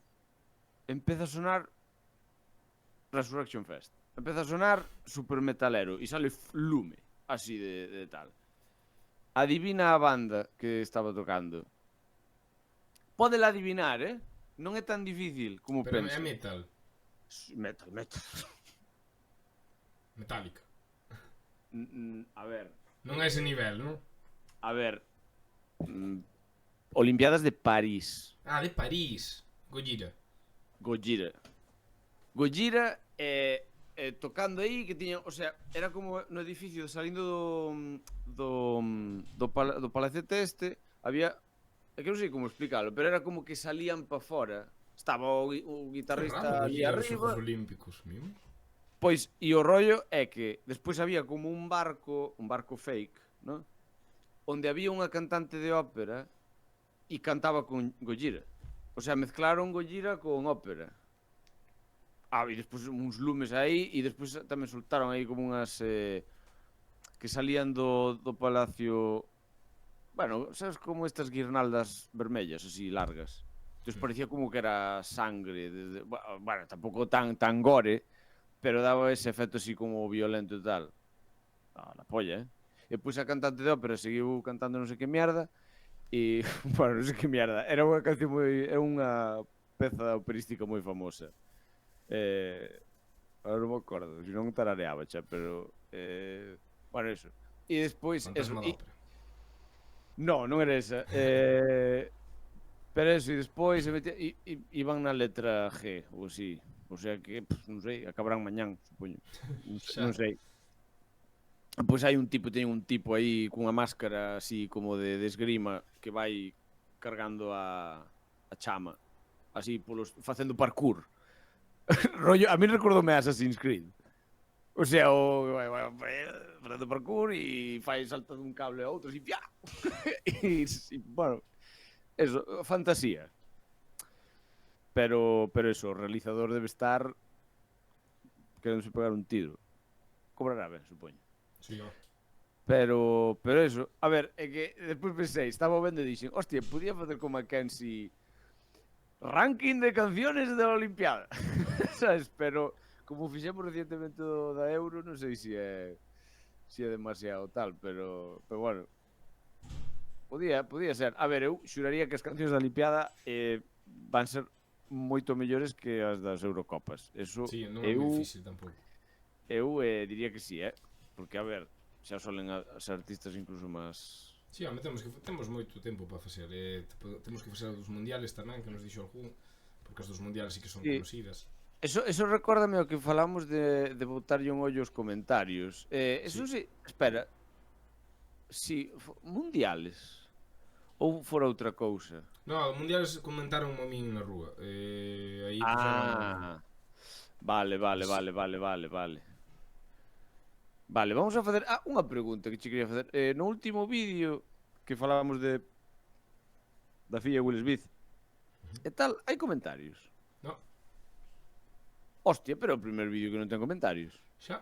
empeza a sonar Resurrection Fest. Empeza a sonar super metalero e sale Lume, así de tal. Adivina a banda que estaba tocando. Pódela adivinar, non é tan difícil como Pero pensa. é metal. Metal. Metallica. A ver, Non é ese nivel, non? a ver. Olimpiadas de París. Ah, de París. Gojira. Gojira tocando aí que tiña, o sea, era como no edificio salindo do palacete este, había, é que non sei como explicalo, pero era como que salían pa fora. Estaba o guitarrista ali Gojira, os arriba. Xogos Olímpicos, mimos. Pois, e o rollo é que despois había como un barco fake, non? Onde había unha cantante de ópera e cantaba con Gojira. O sea, mezclaron Gojira con ópera. E despois uns lumes aí, e despois tamén soltaron aí como unhas que salían do palacio. Bueno, sabes como estas guirnaldas vermellas, así, largas. Entón parecía como que era sangre. Bueno, tampouco tan gore, pero daba ese efecto así como violento e tal. La polla, E pois a cantante de ópera seguiu cantando non sei que mierda. E, bueno, non sei que mierda. Era unha canción moi... É unha peza operística moi famosa. Agora non me acordo, se non tarareaba xa, pero... bueno, eso. E despois... Fantasma da ópera. Non era esa. Pero eso, e despois iban na letra G, ou así. O sea que, non sei, acabarán mañán, supoño. Non sei. Pois hai un tipo, teñen un tipo aí cunha máscara así como de esgrima que vai cargando a chama, así facendo parkour. rollo, a mí recordome Assassin's Creed. O sea, facendo parkour e fai salta dun cable a outro, e fiá. E, bueno, eso, fantasía. Pero eso, o realizador debe estar queréndose pegar un tiro. Cobrará ben, supoño. Sí, ó. Pero eso, a ver, é que despois pensei, estaba vendo e dixen, hostia, podía facer como Mackenzie ranking de canciones da Olimpiada. Sabes? Pero como fixemos recientemente do da Euro, non sei se é demasiado tal, pero bueno. Podía ser. A ver, eu xuraría que as cancións da Olimpiada van ser moito mellores que as das Eurocopas. Eso Sí, non é moi difícil tampouco. eu diría que sí, porque a ver, xa solen as artistas incluso máis. Sí, home, temos moito tempo para facer. Temos que facer dos mundiales tamén, que nos dixo algún, porque as dos mundiales sí que son conocidas. Eso recórdame o que falamos de botarlle un ollo aos comentarios. Eso sí, espera. Si, mundiales ou fora outra cousa? No, os mundiales comentaron a min na rúa. Aí Vale. Vale, vamos a facer unha pregunta que che quería facer. No último vídeo que falábamos da filla Will Smith, e tal, hai comentarios? No. Hostia, pero é o primer vídeo que non ten comentarios. Xa.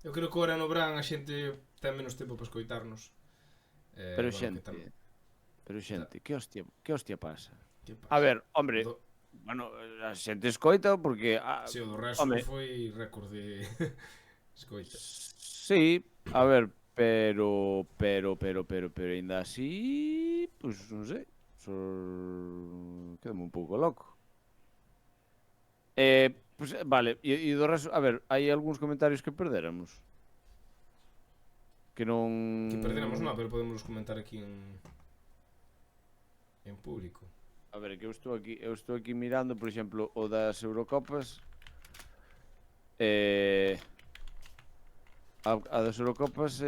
Eu creo que agora no Bran a xente ten menos tempo para escoitarnos. Pero xente, que hostia pasa? Que pasa? A ver, hombre, bueno, a xente escoita porque Si, o do resto home, foi récord de escoita. sí, a ver, pero ainda así, pues non sei, quedame un pouco loco. Pues vale, e do resto, a ver, hai algúns comentarios que perderamos. Que non... Que perderamos non, pero podemos comentar aquí en público. A ver, que eu estou aquí mirando, por exemplo, o das Eurocopas. A das Eurocopas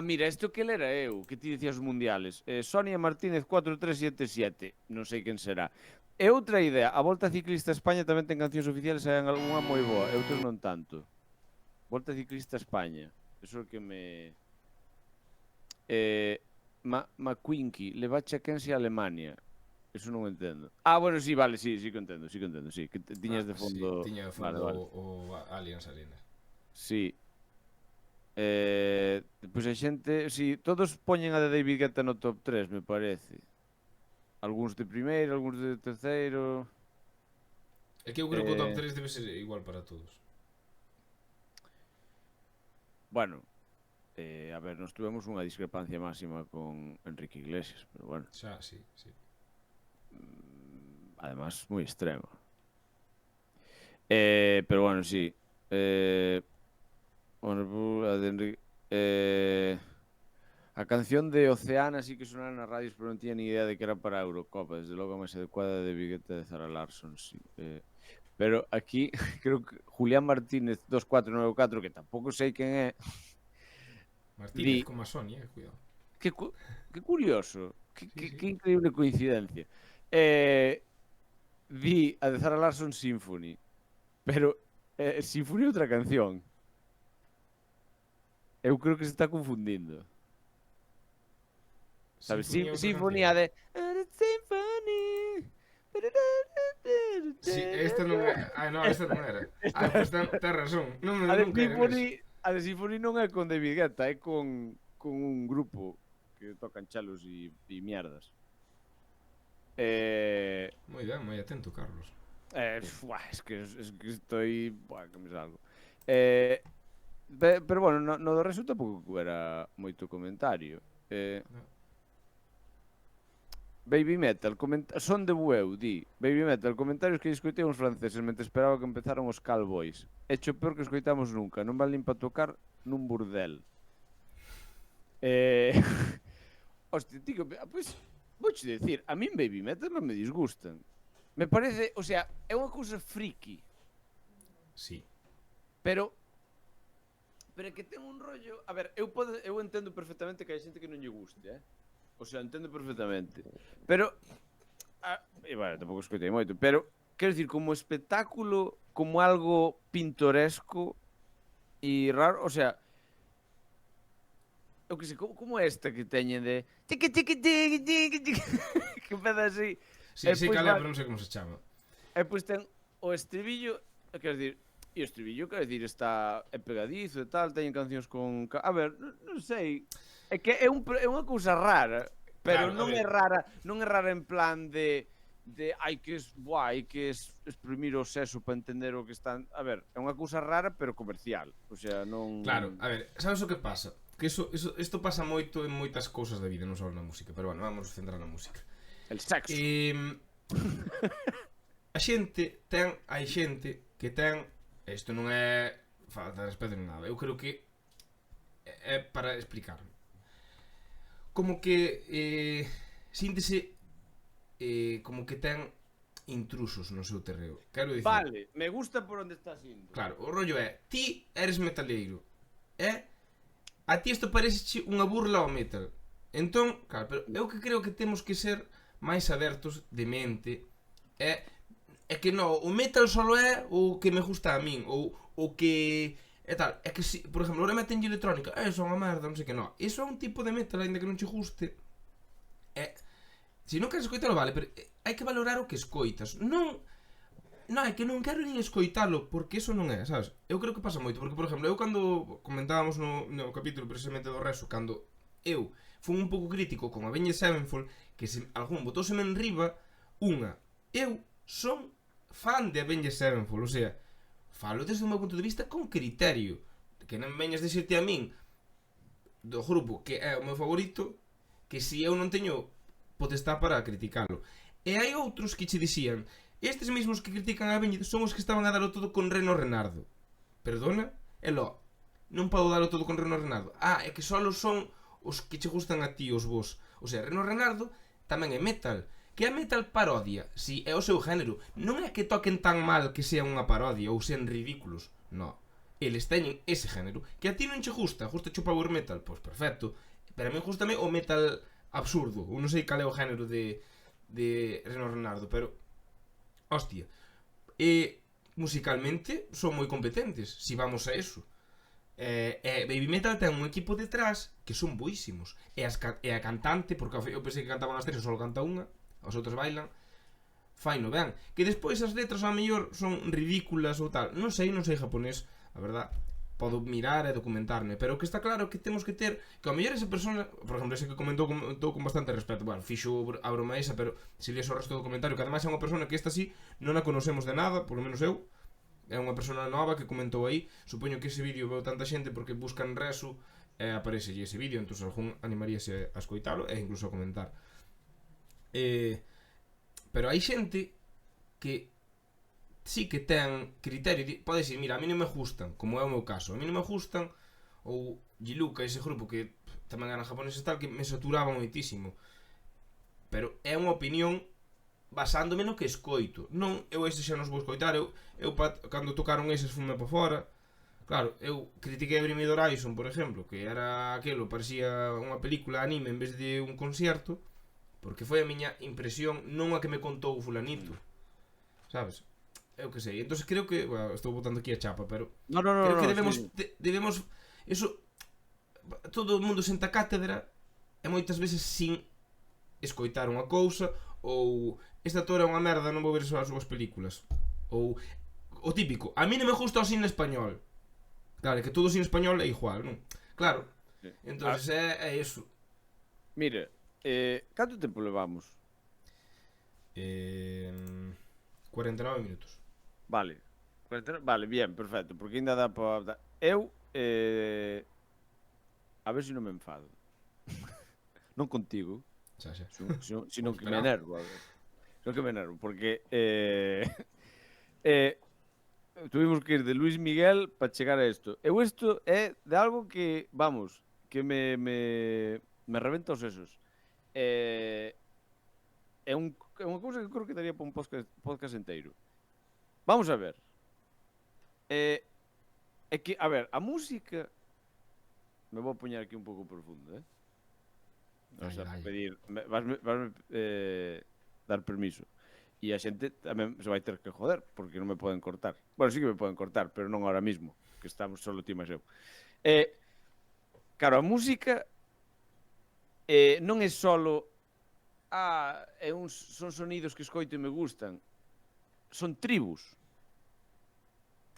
mira, isto que lera eu, que ti dicías os mundiales. Sonia Martínez 4377, non sei quen será. E outra idea, a Volta Ciclista España tamén ten cancións oficiales e hai algunha moi boa, e outras non tanto. Volta Ciclista España, eso é que me... McQuinky, Levache a Kensi a Alemania. Eso non entendo. Bueno, sí, vale, sí que entendo, sí. Que tiñas de fondo... Sí, tiña de fondo vale. o Allianz Arena. Sí. Pois a xente... Sí, todos poñen a de David Guetta no top 3, me parece. Algúns de primeiro, algúns de terceiro... É que eu creo que o top 3 debe ser igual para todos. Bueno, a ver, nos tuvemos unha discrepancia máxima con Enrique Iglesias, pero bueno. Xa, sí. Además, moi extremo. Pero bueno, sí. A canción de Oceana sí que sonara nas radios, pero non tiña ni idea de que era para a Eurocopa. Desde logo a máis adecuada de Vigueta de Zara Larsson, sí. Pero aquí, creo que Julián Martínez 2494, que tampouco sei quen é. Martínez como a Sonia, cuidado. Que curioso. Que increíble coincidencia. Vi a de Zara Larsson Symphony, pero Symphony é outra canción. Eu creo que se está confundindo. Sabes? Sinfonía de... Symphony. Sí, esta non é... no, esta non era. Pues ten razón. A de Symphony non é con David Guetta, é con un grupo que tocan chalos e mierdas. Moi ben, moi atento, Carlos. Es que estoy... que me salgo. Pero bueno, no do resto tampouco era moito comentario. Baby Metal, son de Bueu, di. Baby Metal, comentarios que escoitei uns franceses mentre esperaba que empezaran os Cowboys. Hecho peor que escoitamos nunca, non van nin pa tocar nun burdel. Hostia, tío, pois, vouche decir, a min Baby Metal non me disgustan. Me parece, o sea, é unha cousa friki. Sí. Pero é que ten un rollo... A ver, eu entendo perfectamente que hai xente que non lle guste, O sea, entendo perfectamente. Pero... bueno, tampouco escoitei moito, pero quero dicir, como espectáculo, como algo pintoresco e raro, o sea, eu que sei, como esta que teñen de tiqui tiqui tiqui tiqui tiqui que empeza así, Sí, e sei pois cal é, va- pero non sei como se chama. e pois ten o estribillo, quero dicir, e o estribillo, quero dicir, está é pegadizo e tal, teñen cancións con... A ver, non sei, é que é unha cousa rara, pero Claro, a non é ver. rara, non é rara en plan de hai que exprimir o sexo para entender o que están... A ver, é unha cousa rara, pero comercial. O sea, non... Claro, a ver, sabes o que pasa? Que isto pasa moito en moitas cousas da vida, non só na música, pero bueno, vamos a centrar na música. El sexo. Hai xente que ten, isto non é falta de respeto nin nada, eu creo que é para explicarme. Como que síntese como que ten intrusos no seu terreo. Quero dicir, Vale, me gusta por onde estás indo. claro, o rollo é, ti eres metaleiro, a ti isto parece unha burla ao metal. Entón, claro, pero eu que creo que temos que ser máis abertos de mente. É que non, o metal solo é o que me gusta a min, ou o que é tal, é que si, por exemplo, ahora meten electrónica, eso é unha merda, non sei que non. Iso é un tipo de metal, aínda que non che guste. Se non queres escoitalo, vale, pero hai que valorar o que escoitas. Non, é que non quero nin escoitalo, porque eso non é, sabes? Eu creo que pasa moito, porque, por exemplo, eu cando comentábamos no capítulo precisamente do Reso, cando eu fui un pouco crítico con Avenged Sevenfold, que se algún botóseme en riba, eu son fan de Avenged Sevenfold, o sea, falo desde o meu punto de vista con criterio, que non veñas dicirte a min do grupo que é o meu favorito, que si eu non teño potestad para criticalo. E hai outros que che dicían, estes mesmos que critican a Avenged son os que estaban a dalo todo con Reno Renardo. Perdona? E lo, non podo dalo todo con Reno Renardo. É que só son os que che gustan a ti, os vos. O sea, Reno Renardo tamén é metal. Que é metal parodia, si é o seu género. Non é que toquen tan mal que sea unha parodia ou sean ridículos. No. Eles teñen ese género. Que a ti non che gusta, gusta o power metal, pois perfecto. Pero a mí gustame o metal absurdo. Eu non sei cal é o género de Reno Renardo, pero hostia. Musicalmente son moi competentes, si vamos a eso. Baby Metal ten un equipo detrás que son boísimos. E a cantante, porque eu pensei que cantaban as tres, só canta unha, os outros bailan. Faino, ben. Que despois as letras ao mellor son ridículas ou tal. Non sei japonés, a verdad. Podo mirar e documentarme, pero o que está claro é que temos que ter, que ao mellor esa persona, por exemplo, ese que comentou con bastante respeto, bueno, fixo a broma esa, pero se lees o resto do comentario, que ademais é unha persona que esta sí non a conocemos de nada, por lo menos eu, é unha persona nova que comentou aí. Supoño que ese vídeo veo tanta xente porque buscan Resu e aparece ese vídeo, entón algún animaríase a escoitalo e incluso a comentar. Pero hai xente que sí que ten criterio, pode ser, mira, a mí non me gustan, como é o meu caso, a mí non me gustan, ou Giluka, ese grupo que tamén eran japoneses tal, que me saturaba moitísimo, pero é unha opinión basándome no que escoito. Non, eu ese xa non os vou escoitar, eu cando tocaron eses fume para fora. Claro, eu critiquei a Bring Me the Horizon, por exemplo, que era aquelo, parecía unha película anime en vez de un concierto, porque foi a miña impresión, non a que me contou o fulanito, sabes? Eu que sei, entón creo que, bueno, estou botando aquí a chapa, pero creo que debemos eso, todo o mundo senta cátedra e moitas veces sin escoitar unha cousa, ou esta actor é unha merda, non vou ver as súas películas, ou o típico, a mí non me gusta o cine español. Claro, é que todo o cine español é igual, non? Claro, entonces é eso. Mira, canto tempo levamos? 49 minutos. Vale. Vale, bien, perfecto, porque ainda dá para... Eu, a ver se non me enfado. Non contigo, Xa. sino que me enervo, a ver. Sino que me enervo, porque tuvimos que ir de Luis Miguel para chegar a isto. Eu isto é de algo que, vamos, que me rebenta os sesos. É unha cousa que creo que daría para un podcast inteiro. Vamos a ver. É que, a ver, a música... Me vou poñer aquí un pouco profundo, O sea, pedir... Vasme dar permiso. E a xente tamén se vai ter que joder, porque non me poden cortar. Bueno, sí que me poden cortar, pero non ahora mismo, que estamos solo ti máis eu. Claro, a música non é solo son sonidos que escoito e me gustan. Son tribus.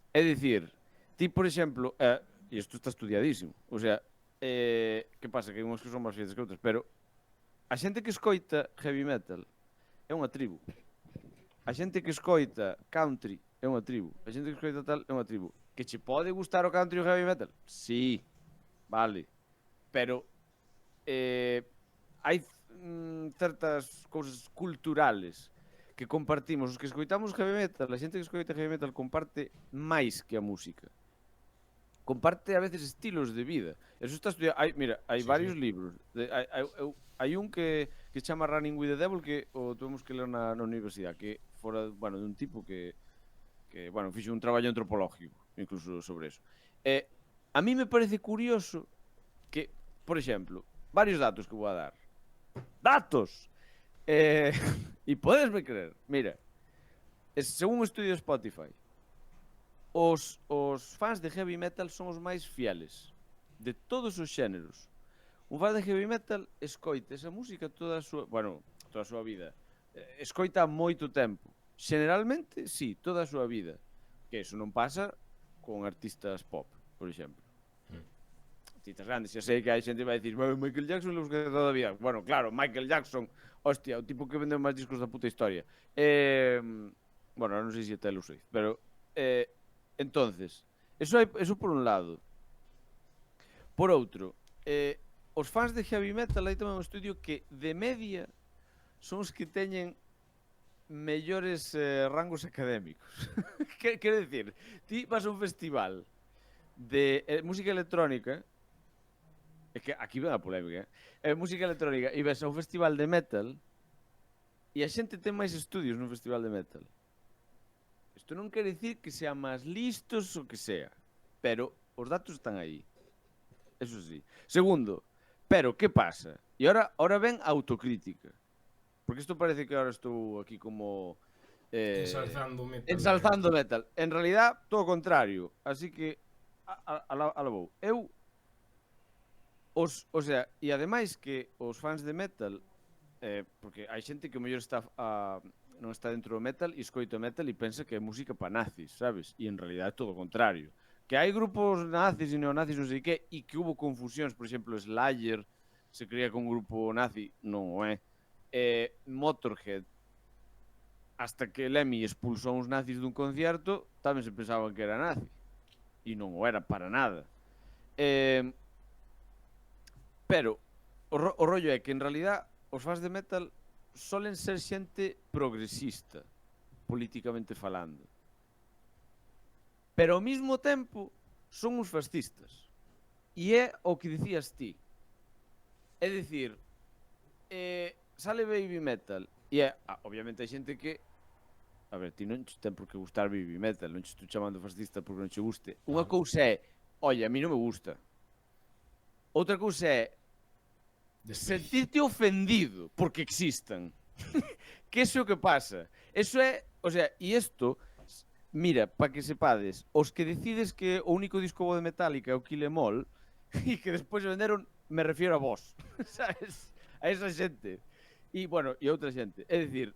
É dicir, ti, por exemplo, e isto está estudiadísimo, o sea, que pasa? Que hai unhas que son máis fieles que outras, pero a xente que escoita heavy metal é unha tribu. A xente que escoita country é unha tribu. A xente que escoita tal é unha tribu. Que che pode gustar o country e o heavy metal? Sí, vale. Pero hai certas cousas culturales que compartimos. Os que escoitamos heavy metal, a xente que escoita heavy metal comparte máis que a música. Comparte a veces estilos de vida. Eso está estudiado. Mira, hai varios libros. Hai un que chama Running with the Devil que o tuvemos que ler na universidade, que fora, bueno, dun tipo que bueno, fixo un traballo antropológico, incluso sobre eso. A mí me parece curioso que, por exemplo, varios datos que vou a dar. ¡Datos! E podesme creer, mira, según un estudio de Spotify, os fans de heavy metal son os máis fieles de todos os xéneros. Un fan de heavy metal escoita esa música toda a súa vida. Escoita moito tempo. Generalmente, sí, toda a súa vida. Que eso non pasa con artistas pop, por exemplo. Artistas grandes, xa sei que hai xente que vai dicir Michael Jackson le busca toda a vida. Bueno, claro, Michael Jackson, hostia, o tipo que vendeu máis discos da puta historia. Bueno, non sei se até lo sei, pero entonces, eso por un lado. Por outro, os fans de heavy metal hai tamén un estudio que de media son os que teñen mellores rangos académicos. Quero dicir, ti vas a un festival de música electrónica, é que aquí ven a polémica, música electrónica, e ves a un festival de metal e a xente ten máis estudios nun festival de metal. Isto non quere dicir que sean máis listos ou que sea, pero os datos están aí. Eso sí. Segundo, pero que pasa? E ahora ven a autocrítica. Porque isto parece que ahora estou aquí como ensalzando metal. Ensalzando metal. En realidad, todo o contrario. Así que ala vou. O sea, e ademais que os fans de metal, porque hai xente que o mellor non está dentro do metal e escoita metal e pensa que é música para nazis, sabes? E en realidad é todo o contrario. Que hai grupos nazis e neonazis, non sei que, e que hubo confusións, por exemplo, Slayer se creía que un grupo nazi, non o é. Motorhead, hasta que Lemmy expulsou uns nazis dun concierto, tamén se pensaban que era nazi e non o era para nada. Pero o rollo é que en realidad os fans de metal solen ser xente progresista, políticamente falando, pero ao mesmo tempo son uns fascistas, e é o que dicías ti. É dicir, sale Baby Metal e obviamente hai xente que a ver, ti non ten por que gustar Baby Metal, non te estou chamando fascista porque non che guste. Unha cousa é, oye, a mí non me gusta. Outra cousa é sentirte ofendido porque existan. Que eso é o que pasa. Eso é, o sea, e isto, mira, para que sepades, os que decides que o único disco bo de Metallica é o Kill Em All e que despois venderon, me refiero a vos, sabes? A esa xente. E, bueno, e outra xente. É dicir,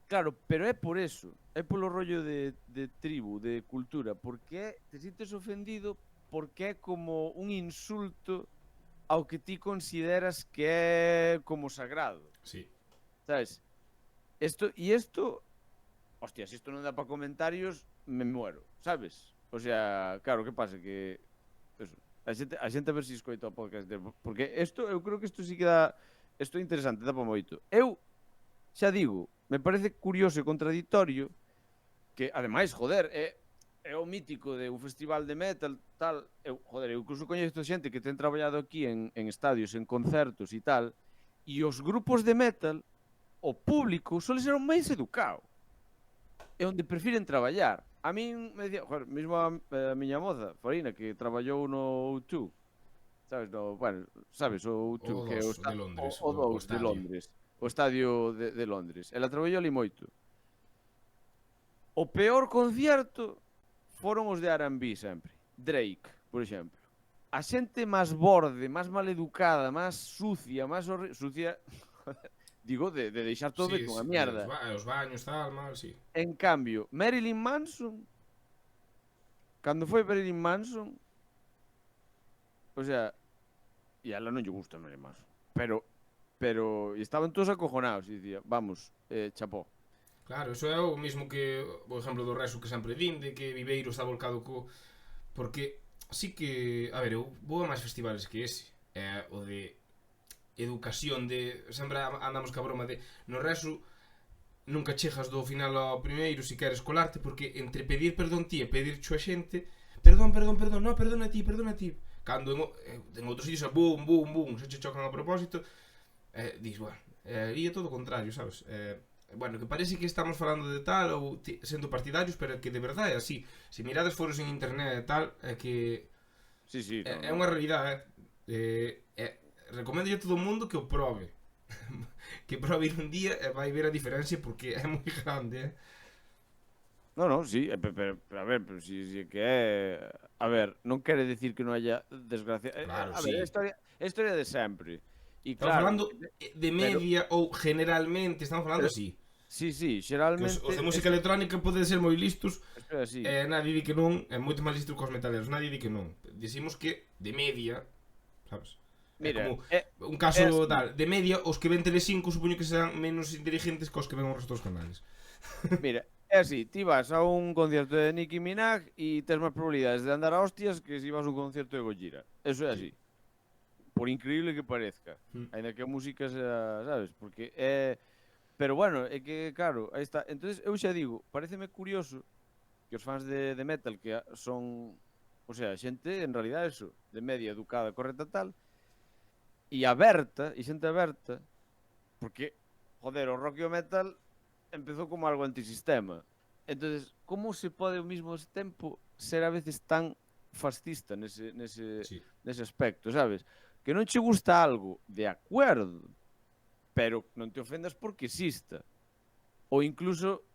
claro, pero é por eso. É polo rollo de tribu, de cultura. Porque te sientes ofendido porque é como un insulto ao que ti consideras que é como sagrado. Sí. Sabes? Isto, hostia, se isto non dá para comentarios, me muero, sabes? O sea, claro, que pasa? Que eso, a xente a ver se escoita o podcast, porque isto, eu creo que isto sí que dá. Isto é interesante, dá para moito. Eu, xa digo, me parece curioso e contradictorio que, ademais, joder, é o mítico de un festival de metal, tal. Eu incluso coñezo xente que ten traballado aquí en estadios, en concertos e tal, e os grupos de metal, o público, sole ser o máis educado. É onde prefiren traballar. A min me decía, joder, mesmo a miña moza, Farina, que traballou no O2, sabes, bueno, sabes, o O2, que é o 2 de Londres, o estadio de Londres. Ela traballou ali moito. O peor concierto foron os de R&B sempre. Drake, por exemplo. A xente máis borde, máis maleducada, máis sucia, máis sucia, digo, de deixar todo Sí, hecho unha sí, mierda. os baños, tal, mal, sí. En cambio, Marilyn Manson, cando foi Marilyn Manson, o sea, e a ela non lle gusta Marilyn Manson, pero estaban todos acojonados e dicía, vamos, chapó. Claro, eso é o mismo que o exemplo do Reso que sempre din, de que Viveiro está volcado co... Porque sí que... A ver, eu vou a máis festivales que ese. O de educación, de... Sempre andamos ca broma de... No Reso nunca chegas do final ao primeiro se queres colarte, porque entre pedir perdón ti e pedir a xente, perdón, no, perdona ti. Cando en outros sitios boom, se che chocan a propósito, dis, bueno, e é todo o contrario, sabes? Bueno, que parece que estamos falando de tal ou sendo partidarios, pero que de verdade é así. Se mirades foros en internet e tal, é que Sí, é unha realidade. Recomendo a todo o mundo que o probe. Que probe ir un día e vai ver a diferencia porque é moi grande, No, sí, pero a ver, pero si que é... A ver, non quere decir que non haya desgracia... Claro, a sí. ver, é historia de sempre. E Estamos claro, falando de media ou generalmente, estamos falando así. sí, Que xeralmente... os de música electrónica poden ser moi listos, Isto é así. nadie di que non, é moito máis listo que os metaleros, nadie di que non. Dicimos que de media, sabes? Mira, Como un caso así. tal, de media, os que ven Telecinco supoño que serán menos inteligentes que os que ven os restos dos canales. Mira, é así, ti vas a un concierto de Nicki Minaj e tes máis probabilidades de andar a hostias que se vas a un concierto de Gojira. Eso é así. Por increíble que parezca. Ainda que a música sea, sabes? Porque é... Pero bueno, é que, claro, aí está. Entonces, eu xa digo, pareceme curioso que os fans de metal que son... O sea, xente, en realidad, eso, de media, educada, correcta, tal, e aberta, e xente aberta, porque, joder, o rock e o metal empezou como algo antisistema. Entonces, como se pode ao mesmo tempo ser a veces tan fascista nese aspecto, sabes? Que non che gusta algo, de acuerdo, pero non te ofendas porque exista. Ou incluso,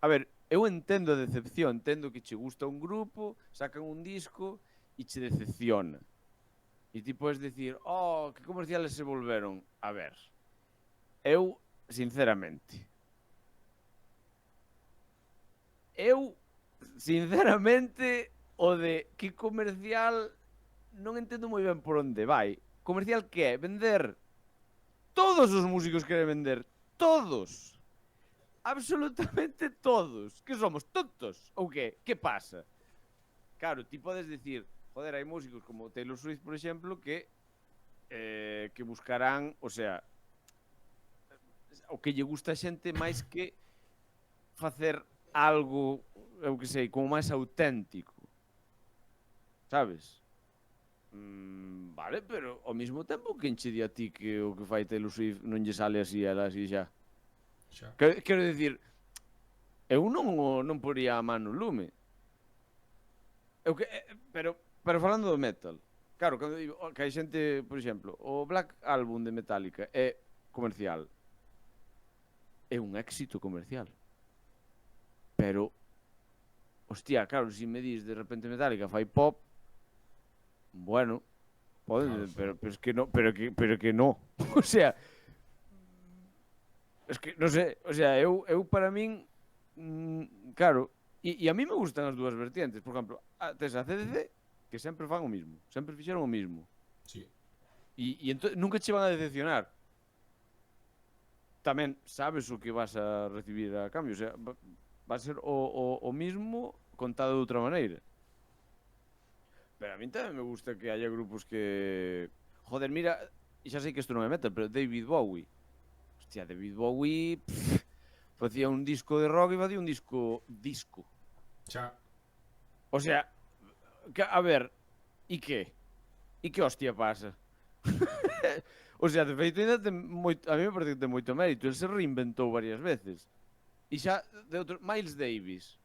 a ver, eu entendo a decepción, entendo que che gusta un grupo, sacan un disco e che decepciona. E ti podes dicir, oh, que comerciales se volveron. A ver, eu, sinceramente, o de que comercial non entendo moi ben por onde vai. Comercial que é? Vender. Todos os músicos queren vender. Todos. Absolutamente todos. Que somos tontos? Ou que? Que pasa? Claro, ti podes dicir, joder, hai músicos como Taylor Swift, por exemplo, que buscarán, o sea, o que lle gusta a xente máis que facer algo, eu que sei, como máis auténtico. Sabes? Vale, pero ao mesmo tempo que enche di a ti que o que fai Taylor Swift non lle sale así a ela así xa. Quero dicir, eu non poría a man no lume. Pero falando do metal, claro, cando digo que hai xente, por exemplo, o Black Album de Metallica é comercial. É un éxito comercial. Pero, hostia, claro, se me dis de repente Metallica fai pop, bueno, poden, claro, pero es que no, pero que no. O sea, es que non sei, o sea, eu para min claro, e a mí me gustan as dúas vertientes, por exemplo, tes a CDC que sempre fan o mismo, sempre fixeron o mismo. Sí. E entón nunca che van a decepcionar. Tamén sabes o que vas a recibir a cambio, o sea, va a ser o mismo contado de outra maneira. Pero a mí tamén me gusta que haya grupos que... Joder, mira, e xa sei que isto non é metal, pero David Bowie. Hostia, David Bowie facía un disco de rock e facía un disco. Xa. O sea, a ver, e que? E que hostia pasa? O sea, de feito, ainda ten moito, a mí me parece que ten moito mérito. El se reinventou varias veces. E xa, de outro, Miles Davis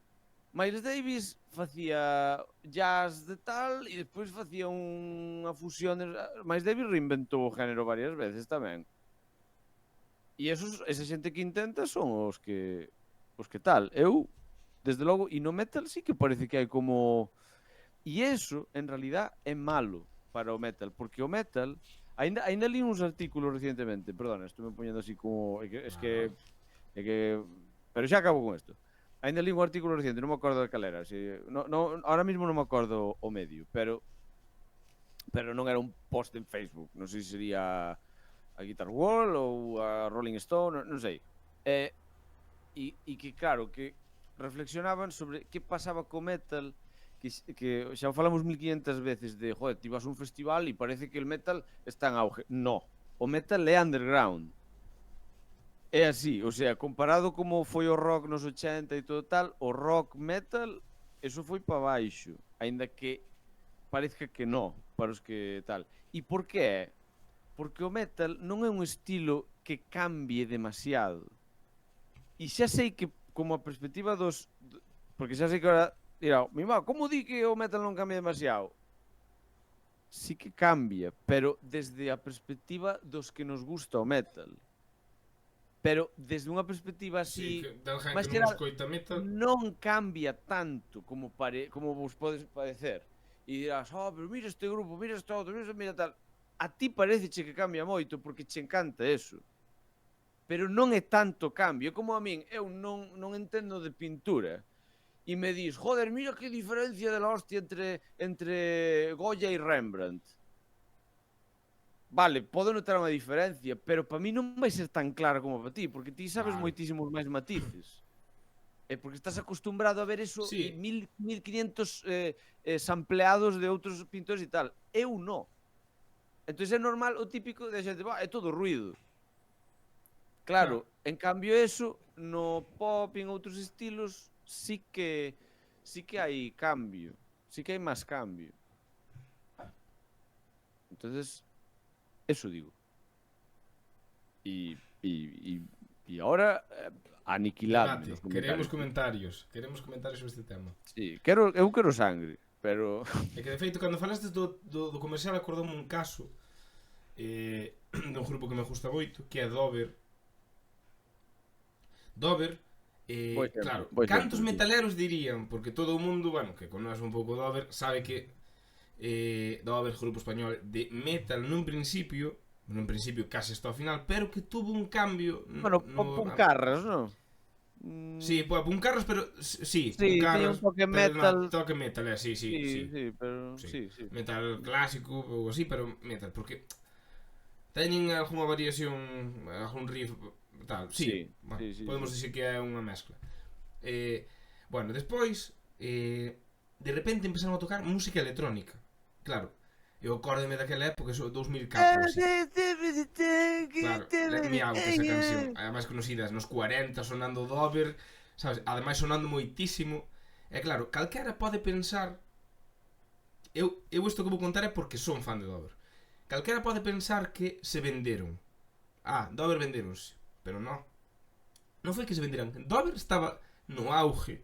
facía jazz de tal e despois facía unha fusión. Miles Davis reinventou o género varias veces tamén. E esa xente que intenta son os que tal. Eu desde logo, e no metal sí que parece que hai como... E eso, en realidad, é malo para o metal, porque o metal... Ainda li uns artículos recientemente, perdona, estou me poñendo así como... É que... Pero xa acabo con isto. Ainda li un artículo reciente, non me acordo de cal era. Ahora mismo non me acordo o medio, pero non era un post en Facebook. Non sei se sería a Guitar World ou a Rolling Stone, non sei. E que, claro, que reflexionaban sobre que pasaba co metal, que xa falamos 1500 veces de, joder, ti vas a un festival e parece que el metal está en auge. No, o metal é underground. É así, o sea, comparado como foi o rock nos 80 e todo tal, o rock metal, eso foi para baixo, aínda que parezca que no, para os que tal. E por que é? Porque o metal non é un estilo que cambie demasiado. E xa sei que, como a perspectiva dos... Porque xa sei que ahora dirá, mima, como di que o metal non cambia demasiado? Sí que cambia, pero desde a perspectiva dos que nos gusta o metal. Pero desde unha perspectiva así, que da gente máis que geral, non escoita metal. non cambia tanto como vos podes parecer. E dirás, pero mira este grupo, mira este outro, mira tal. A ti pareceche que cambia moito porque che encanta eso. Pero non é tanto cambio. É como a min, eu non entendo de pintura. E me dis, joder, mira que diferencia de la hostia entre Goya e Rembrandt. Vale, podo notar unha diferencia, pero para mí non vai ser tan clara como para ti, porque ti sabes moitísimos máis matices. É porque estás acostumbrado a ver eso, Sí. 1500 sampleados de outros pintores e tal. Eu non. Entón é normal o típico de xente, é todo ruido. Claro, en cambio eso, no pop e en outros estilos, sí que hai cambio. Sí que hai máis cambio. Entonces, eso digo. Y ahora aniquilado. Queremos comentarios sobre este tema. Sí, eu quero sangre, pero... É que de feito, cando falaste do comercial, acordoume un caso dun grupo que me gusta moito, que é Dover. Dover, claro, cantos metaleros dirían, porque todo o mundo, bueno, que conoce un pouco Dover, sabe que Dover, grupo español de metal nun principio case hasta o final, pero que tuvo un cambio. Bueno, Puncarras, non? Sí, Puncarras, pero sí, Puncarras, un toque metal. Toque metal, sí, pero sí. Metal clásico ou así, pero metal, porque teñen algunha variación, algún riff tal, sí, bueno, podemos dicir que é unha mezcla. Bueno, despois de repente empezaron a tocar música electrónica. Claro, eu acórdome daquela época, eso 2004 así. Claro, me hago que esa canción, además conocidas nos 40 sonando Dover, sabes, ademais sonando moitísimo. E claro, calquera pode pensar, eu isto que vou contar é porque son fan de Dover. Calquera pode pensar que se venderon. Dover venderonse, pero non foi que se venderan. Dover estaba no auge,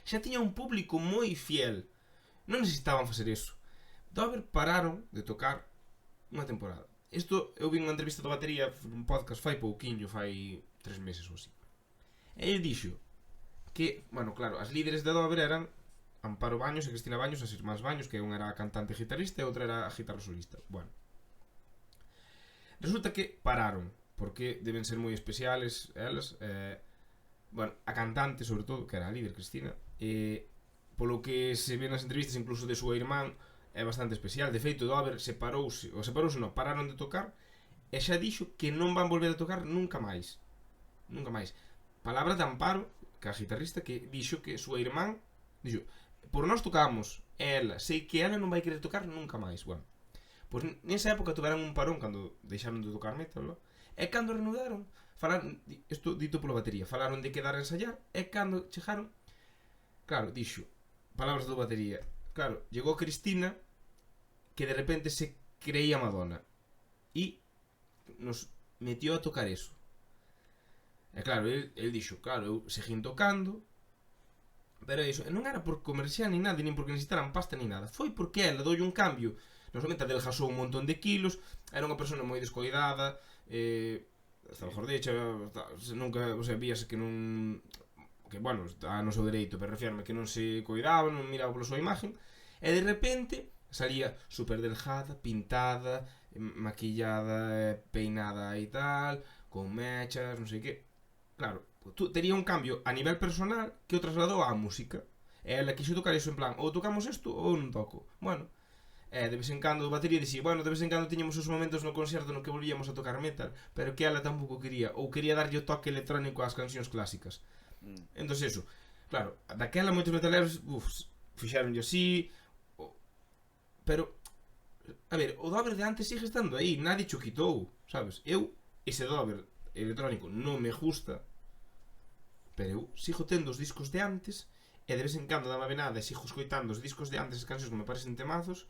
xa tiña un público moi fiel, non necesitaban facer eso. Dover pararon de tocar unha temporada. Isto, eu vi unha entrevista do Batería, un podcast fai pouquiño, fai 3 meses ou así. E ele dixo que, bueno, claro, as líderes de Dover eran Amparo Baños e Cristina Baños, as irmás Baños, que unha era a cantante e guitarrista e outra era a guitarra solista. Bueno, resulta que pararon, porque deben ser moi especiales elas. Bueno, a cantante, sobre todo, que era a líder, Cristina, polo que se ve nas entrevistas, incluso de súa irmán, é bastante especial. De feito, Dover pararon de tocar e xa dixo que non van volver a tocar nunca máis. Palabra de Amparo, que a guitarrista, que dixo que súa irmán dixo, por nós tocamos, ela, sei que ela non vai querer tocar nunca máis. Bueno, pois nesa época tuveran un parón cando deixaron de tocar metal, ¿no? E cando reanudaron, falaron, isto dito pola Batería, falaron de quedar a ensayar, e cando chegaron, claro, dixo, palabras do Batería, claro, llegou Cristina, que de repente se creía Madonna e nos metió a tocar eso. E claro, el dixo, claro, eu seguín tocando, pero iso, non era por comercial ni nada, nin porque necesitaran pasta ni nada, foi porque ela doulle un cambio. Non somente adelgazou un montón de kilos, era unha persona moi descoidada, estaba gordecha, nunca, o sea, víase que non... que, bueno, está no seu dereito, pero refirme que non se coidaba, non miraba pola súa imagen, e de repente salía super delgada, pintada, maquillada, peinada e tal, con mechas, non sei que. Claro, tería un cambio a nivel personal que o trasladou á música. E ela quixo tocar iso en plan, ou tocamos isto ou non toco. Bueno, de vez en cando, batería dixi, bueno, de vez en cando tiñamos os momentos no concerto no que volvíamos a tocar metal, pero que ela tampouco quería, ou quería darlle o toque electrónico ás cancións clásicas. Entón, eso, claro, daquela moitos metaleros, fixeronlle así, pero, a ver, o Dover de antes sigue estando aí, nadie cho quitou, sabes? Eu, ese Dover electrónico non me gusta, pero eu sigo tendo os discos de antes, e de vez en cando dame venada e sigo escoitando os discos de antes, as cancións que me parecen temazos.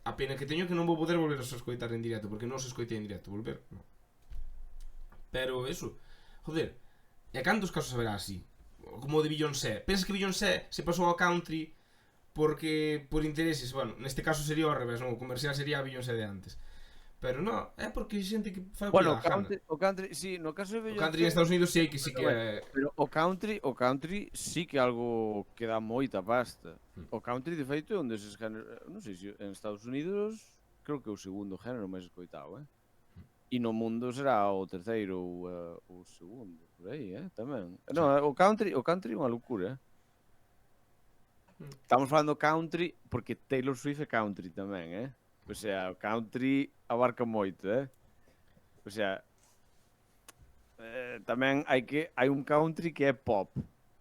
A pena que teño que non vou poder volver a escoitar en directo, porque non os escoitei en directo, volver, non. Pero eso, joder, e a cantos casos haberá así? Como o de Beyoncé. Pensas que Beyoncé se pasou ao country porque por intereses, bueno, neste caso sería ao revés, non? O comercial sería a Beyoncé de antes. Pero non, é porque hai xente que fai Bueno, o country, sí, no caso de O country en Estados Unidos sí que é... Pero o country sí que é algo que dá moita pasta. O country, de feito, é un deses géneros, non sei se en Estados Unidos creo que é o segundo género máis escoitado, E no mundo será o terceiro ou o segundo, por aí, tamén. Non, o country é unha loucura, Estamos falando country porque Taylor Swift é country tamén, O sea, o country abarca moito, O sea, tamén hai un country que é pop,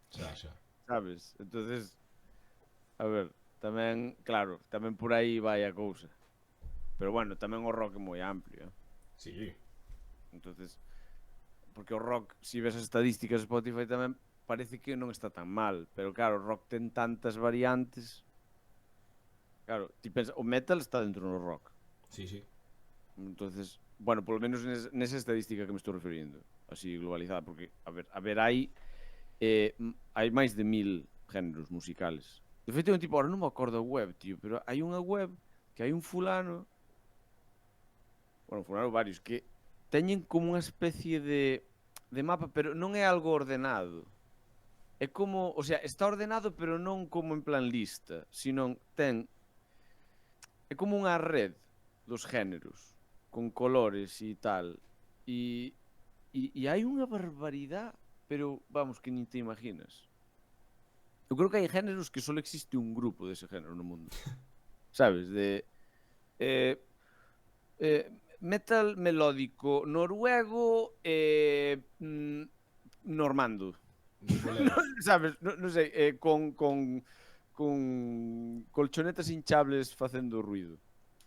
Xa. sabes? Entonces, a ver, tamén, claro, tamén por aí vai a cousa. Pero bueno, tamén o rock é moi amplio, Sí. Entonces, porque o rock, se ves as estadísticas de Spotify tamén parece que non está tan mal, pero claro, o rock ten tantas variantes. Claro, ti pensa, o metal está dentro do rock. Sí. Entonces, bueno, polo menos nesa estadística que me estou referindo, así globalizada, porque a ver hai máis de 1000 géneros musicales. De feito, tipo, ahora non me acordo a web, tío, pero hai unha web que hai un fulano, varios, que teñen como unha especie de mapa, pero non é algo ordenado. É como, o sea, está ordenado, pero non como en plan lista, sino é como unha red dos géneros, con colores e tal. E hai unha barbaridade, pero vamos, que nin te imaginas. Eu creo que hai géneros que só existe un grupo dese género no mundo. Sabes, de metal melódico noruego normando. Sabes, non sei, con colchonetas hinchables facendo ruido.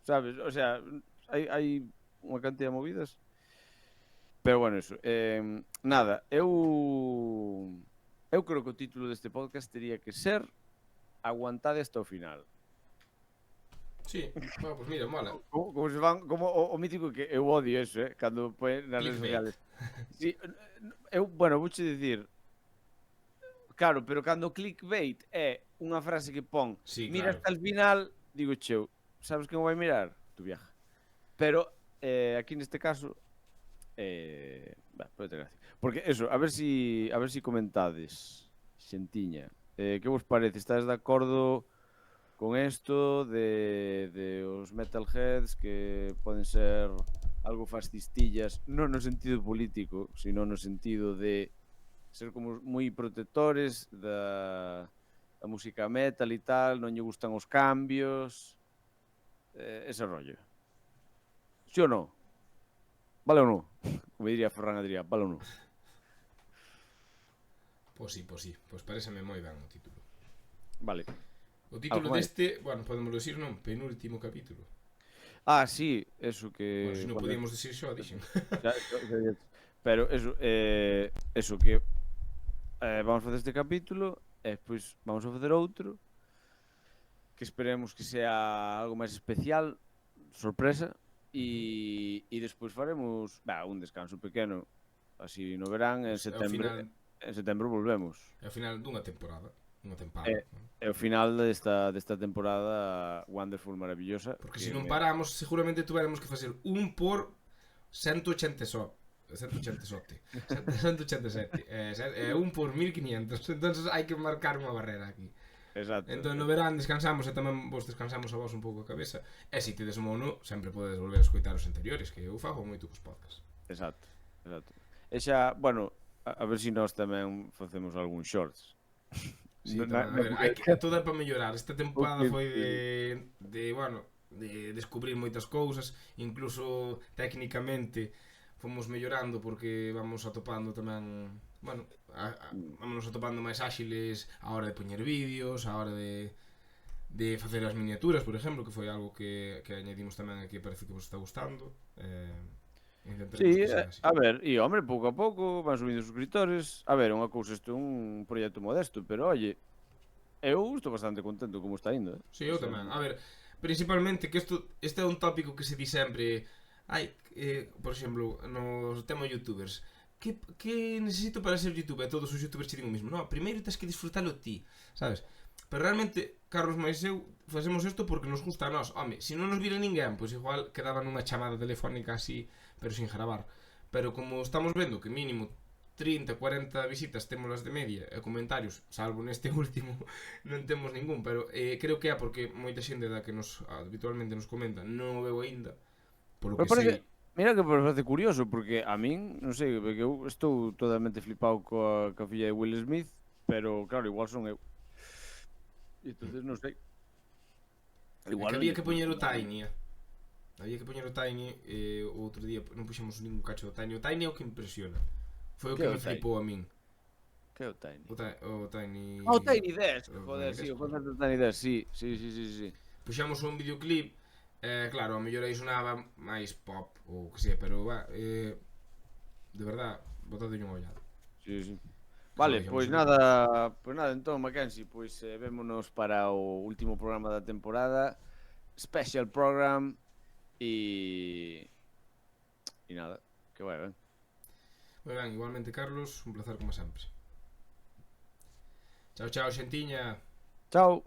Sabes, o sea, hai unha cantidad de movidas. Pero bueno, eso. Nada, eu creo que o título deste podcast teria que ser Aguantade hasta o final. Sí, bueno, pues mira, mola. Como se van, como o mítico que eu odio eso, cando poen nas redes sociales. Sí, bueno, vouche dicir, claro, pero cando clickbait é unha frase que pon mira hasta el final, digo, cheu, sabes quen vai mirar? Tu viaja. Pero aquí neste caso pode ter gracia. Porque eso, a ver si comentades, xentiña. Que vos parece? Estades de acordo con isto de os metalheads que poden ser algo fascistillas, non no sentido político, sino no sentido de ser como moi protectores da música metal e tal, non lle gustan os cambios, ese rollo. Sí ou non? Vale ou non? Como diría Ferran Adrià, vale ou non? Pois sí. Pois pareceme moi ben o título. Vale. O título deste, bueno, podemos decir non, penúltimo capítulo. Ah, sí, eso que... Bueno, se non podíamos decir xo, dixen. Pero eso que vamos facer este capítulo e despois vamos a facer outro que esperemos que sea algo máis especial, sorpresa, e despois faremos un descanso pequeno así no verán, en setembro volvemos. É o final dunha temporada. É o final desta temporada wonderful, maravillosa. Porque se non paramos, seguramente tuveremos que facer un por 180 só. 187. Un por 1500. Entonces hai que marcar unha barrera aquí. Exacto. Entón no verán descansamos e tamén vos descansamos a vos un pouco a cabeza. E se tedes mono, sempre podedes volver a escoitar os anteriores, que eu fago moito cos podcasts. Exacto. E xa, bueno, a ver se nós tamén facemos algún shorts. Sí, No- tamén, a ver, hai que, todo é para mellorar. Esta temporada Ok, foi de descubrir moitas cousas, incluso técnicamente fomos mellorando porque vamos atopando tamén, bueno, vámonos atopando máis áxiles a hora de poñer vídeos, a hora de facer as miniaturas, por exemplo, que foi algo que añadimos tamén aquí, parece que vos está gustando. Intentaremos Sí, que sea así. a ver, e hombre, pouco a pouco van subindo os suscriptores. A ver, unha cousa, isto é un proxecto modesto, pero oye, eu estou bastante contento como está indo, Sí, eu tamén. A ver, principalmente que este é un tópico que se di sempre. Por exemplo, no tema youtubers, que necesito para ser youtuber? Todos os youtubers che digo o mismo. No, primeiro tens que disfrutalo ti, sabes? Pero realmente, Carlos máis eu facemos isto porque nos gusta a nós. Home, se non nos vira ninguén, pois igual quedaba nunha chamada telefónica así, pero sin gravar. Pero como estamos vendo que mínimo 30, 40 visitas temos as de media e comentarios, salvo neste último non temos ningún, pero creo que é porque moita xente da que nos habitualmente nos comenta non o veo aínda, polo Pero que parece, sei. mira que parece curioso, porque a min, non sei, porque eu estou totalmente flipado coa filla de Will Smith, pero claro, igual son eu. E entonces non sei. Igual que había que poñer o Tiny, Había que poñer o Tiny, o outro día non puxemos ningún cacho do Tiny. O Tiny é o que impresiona. Foi o Que que é o me flipou a min. Que é o Tiny? O Tiny... Ah, o Tiny Desk, o joder, Tiny sí, o Desk. concepto do Tiny Desk, sí. Puxamos un videoclip, claro, a mellor aí sonaba máis pop ou que sea, pero de verdad, botade unha ollada. Sí. Vale, Xa o pois deixamos nada, entón, Mackenzie, pois vémonos para o último programa da temporada, special program e nada, que vai ben. Moi ben, igualmente, Carlos, un placer como sempre. Chao, xentiña. Chao.